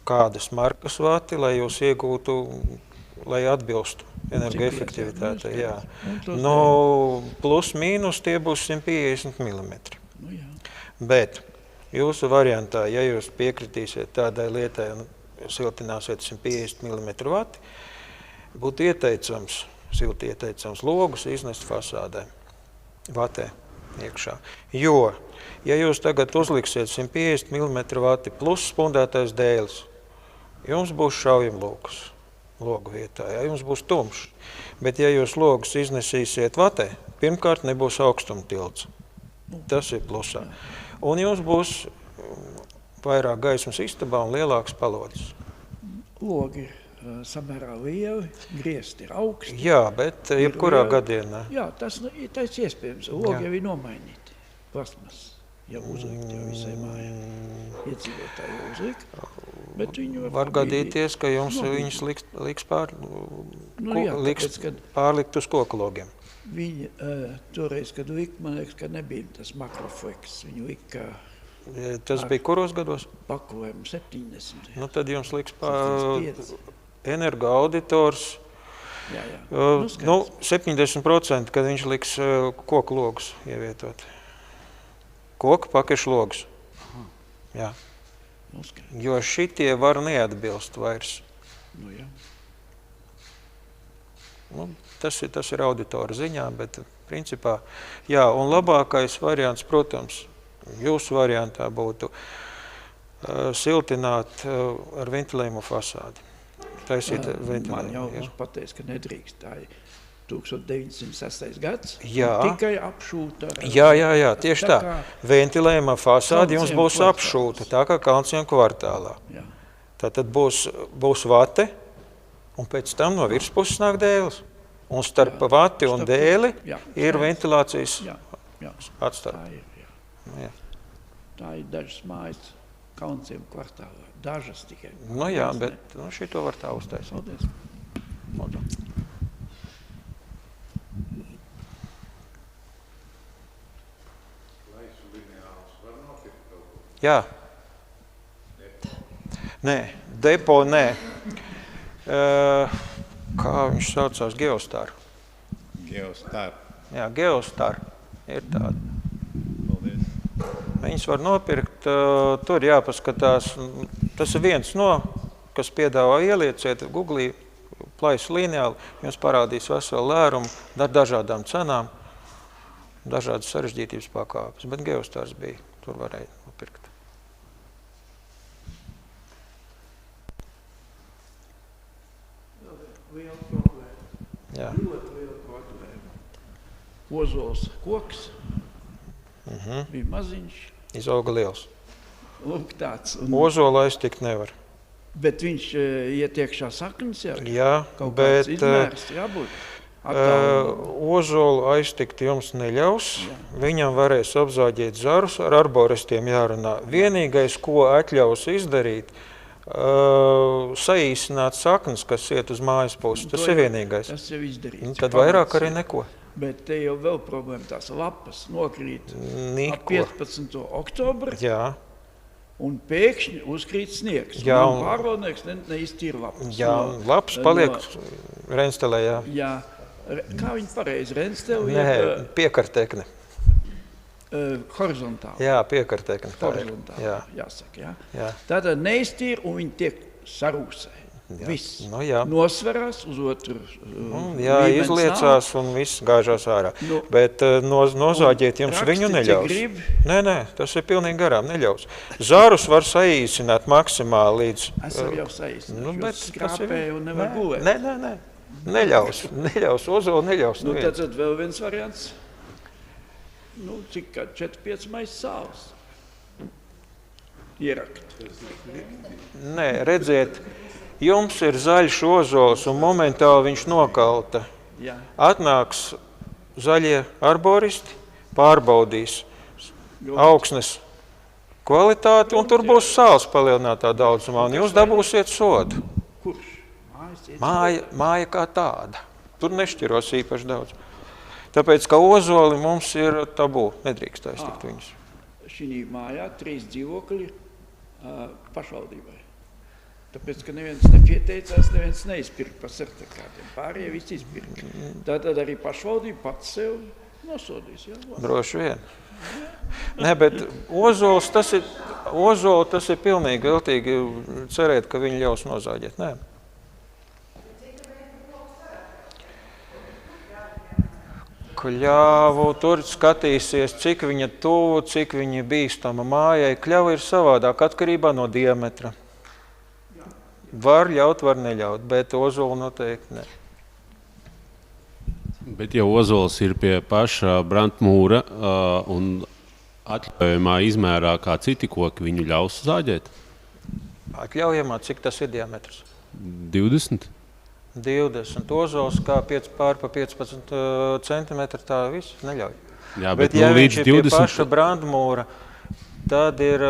kādas markas vati, lai jūs iegūtu, lai atbilstu energoefektivitātei. Jā. Plus mīnus tie būs 150 mm. Bet jūsu variantā, ja jūs piekritīsiet tādai lietai un siltināsiet 150 mm vati, būtu silti ieteicams logus iznest fasādē, vatē iekšā. Jo, ja jūs tagad uzliksiet 150 mm vati plus spundētais dēlis, jums būs šaujamlūkas logu vietā, ja jums būs tumšs. Bet ja jūs logus iznesīsiet vatē, pirmkārt nebūs augstumtilts. Tas ir plusā. Un jums būs vairāk gaismas istabā un lielāks palodzes. Logi samērā lieli, griezti ir augsti. Jā, bet jebkurā gadienā. Jā, tas iespējams. Logi jau ir nomainīti. Plasmas jau uzlikt, jau visai mājā. Iedzīvotāji jau uzlikt. Bet viņu var gadīties, ka jums viņus liks pārlikt uz koku logiem. Viņi toreiz, kad lika, man liekas, ka nebija tas makrofleks. Viņu lika... Tas bija kuros gados? Pakojumu 70. Nu, tad jums liks energoauditors. Jā. 70%, kad viņš liks koku logus ievietot. Koku pakešu logus. Jā. Jo šitie var neatbilst vairs. Nu jā. tas ir auditora ziņā, bet principā, jā, un labākais variants, protams, jūsu variantā būtu siltināt ar ventilējumu fasādi. Taisīt Man jau ventilējumu. pateica, ka nedrīkst. Tā ir 1906. gads. Jā. Tikai apšūta. Jā, tieši tā. kā Ventilējumā fasādi jums Kalnciema būs kvartāls. apšūta, tā kā Kalnciema kvartālā. Jā. Tātad būs vate, un pēc tam no virspuses nāk dēles. Un starp vati un Starp- dēli jā, ir jā. ventilācijas Jā, jā. atstarp. Tā ir, jā. Jā. Tā ir dažas mājas Kalnciema kvartālā. Dažas tikai. Nu jā, Viens bet ne. šito var tā uztaisīt. Paldies. Lūdzu. Jā. Nē, depo nē. Kā viņš saucās? Geostar. Geostar. Jā, Geostar ir tāda. Paldies. Viņas var nopirkt, tur jāpaskatās. Tas ir viens no, kas piedāvā ielieciet Googlī plaisu lineāli. Jums parādīs veselu lērumu ar dažādām cenām, dažādas sarežģītības pakāpes. Bet Geostars bija, tur varēja nopirkt. Liela problēma. Jā. Ļoti liela problēma. Ozols koks bija maziņš. Izauga liels. Lūk tāds. Un, Ozola aiztikt nevar. bet viņš iet iekšā saknes jau. Jā, Kaut kāds bet izmērs jābūt. Attālumā. ozolu aiztikt jums neļaus. Jā. Viņam varēs apzāģēt zarus, ar arboristiem jārunā. Vienīgais, ko atļaus izdarīt, saīsināt saknes, kas iet uz mājas pusi. Tas To ir jau- vienīgais. Tas jau izdarīts. Tad vairāk arī neko. Bet te jau vēl problēma tās lapas nokrīt ap Neko. 15. oktobru Jā, un pēkšņi uzkrīt sniegs. Jā, Un un- pārvaldnieks neiztīra lapas. jā, labs paliek renstelē, jā. Jā, kā viņi pareizi rensteli? Nē, piekartekne. Horizontāli. Jā, piekartekne. tā ir. Horizontāli, Jā, jāsaka. Jā. jā. Tātad neiztīra un viņi tiek sarūsē. Viss. Nu, jā. Nosverās uz otru Jā, līmenis izliecās un viss gāžās ārā. Nu, Bet nozāģēt jums raksti, viņu cik neļaus. grib. Nē, tas ir pilnīgi garām, neļaus. Zārus var saīsināt maksimāli līdz... Esam jau saīsinājuši, Nu, jo bet tas ir- skrāpēju un nevar gulēt. Nē. Neļaus, ozolu neļaus. Nu, neviens. tad vēl viens variants. Nu, cik kā 4-5 maizes sāls. Ierakt. Nē, redziet, jums ir zaļš ozols un momentāli viņš nokalta. Jā. Atnāks zaļie arboristi, pārbaudīs augsnes kvalitāti, un tur būs sāls palielinātā daudzumā, un jūs dabūsiet sodu. Kurš? Mājas iet. Māja kā tāda. Tur nešķiros īpaši daudz. Tāpēc, ka ozoli mums ir tabū, nedrīkst aiztikt viņus. Šī mājā 3 dzīvokļi pašvaldībai. Tāpēc, ka neviens nepieteicās, neviens neizpirka par certifikātiem. Pārējie visi izpirka. Tātad arī pašvaldība pats sev nosodīs. Jā? Droši vien. Nē, bet ozols tas ir pilnīgi veltīgi cerēt, ka viņi ļaus nozāģēt. Nē. Kļavu, tur skatīsies, cik viņa tuvu, cik viņa bīstama mājai. Kļava ir savādāk, atkarībā no diametra. Var ļaut, var neļaut, bet ozolu noteikti ne. Bet ja ozols ir pie paša brandmūra un atļaujamā izmērā kā citi koki, viņu ļaus zāģēt? Atļaujamā, cik tas ir diametrs? 20? 20. Ozols kā pār pa 15 centimetri, tā viss neļauj. Jā, Bet bet ja nu, viņš līdz ir pie 20. paša brandmūra, tad ir,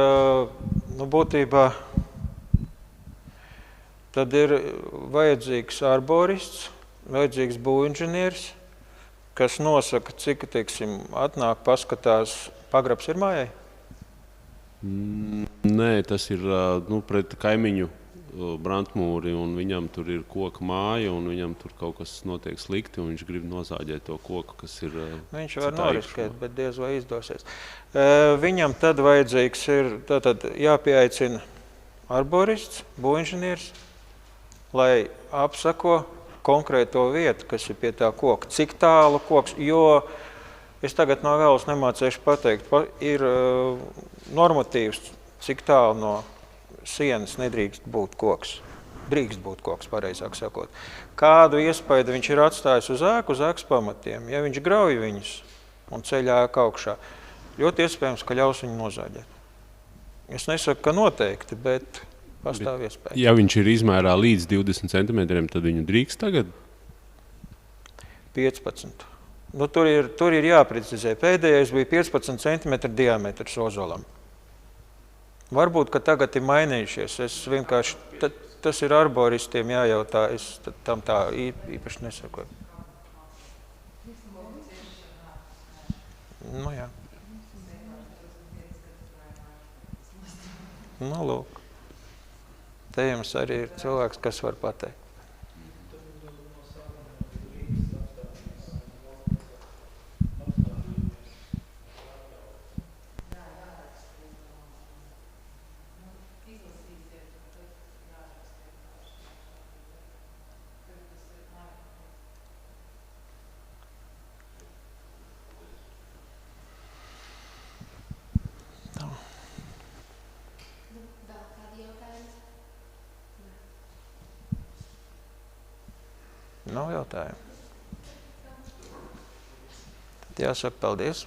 būtībā, tad ir vajadzīgs arborists, vajadzīgs būvinženieris, kas nosaka, cik, teiksim, atnāk, paskatās, pagrabs ir mājai. Nē, tas ir pret kaimiņu brandmūri, un viņam tur ir koka māja, un viņam tur kaut kas notiek slikti, un viņš grib nozāģēt to koku, kas ir Viņš var citā noriskēt, īpašumā. bet diez vai izdosies. Viņam tad vajadzīgs ir tātad jāpieaicina arborists, būvinženieris, lai apsako konkrēto vietu, kas ir pie tā koka, cik tālu koks, jo es tagad no vēlas nemācēšu pateikt, ir normatīvs, cik tālu no sienas nedrīkst būt koks. Drīkst būt koks, pareizāk sakot. Kādu iespaidu viņš ir atstājis uz ēkas pamatiem, ja viņš grauj viņus un ceļ ēku augšā, ļoti iespējams, ka ļaus viņu nozāģēt. Es nesaku, ka noteikti, bet pastāv iespēja. Ja viņš ir izmērā līdz 20 centimetriem, tad viņu drīkst tagad? 15. Nu, tur ir jāprecizē. Pēdējais bija 15 centimetru diametrs ozolam. Varbūt, ka tagad ir mainījušies. Es vienkārši, tas ir arboristiem jājautā, es tam tā īpaši nesakoju. Nu, jā. Nu, lūk. Te jums arī ir cilvēks, kas var pateikt. Nav jautājumu. Tad jāsaka paldies.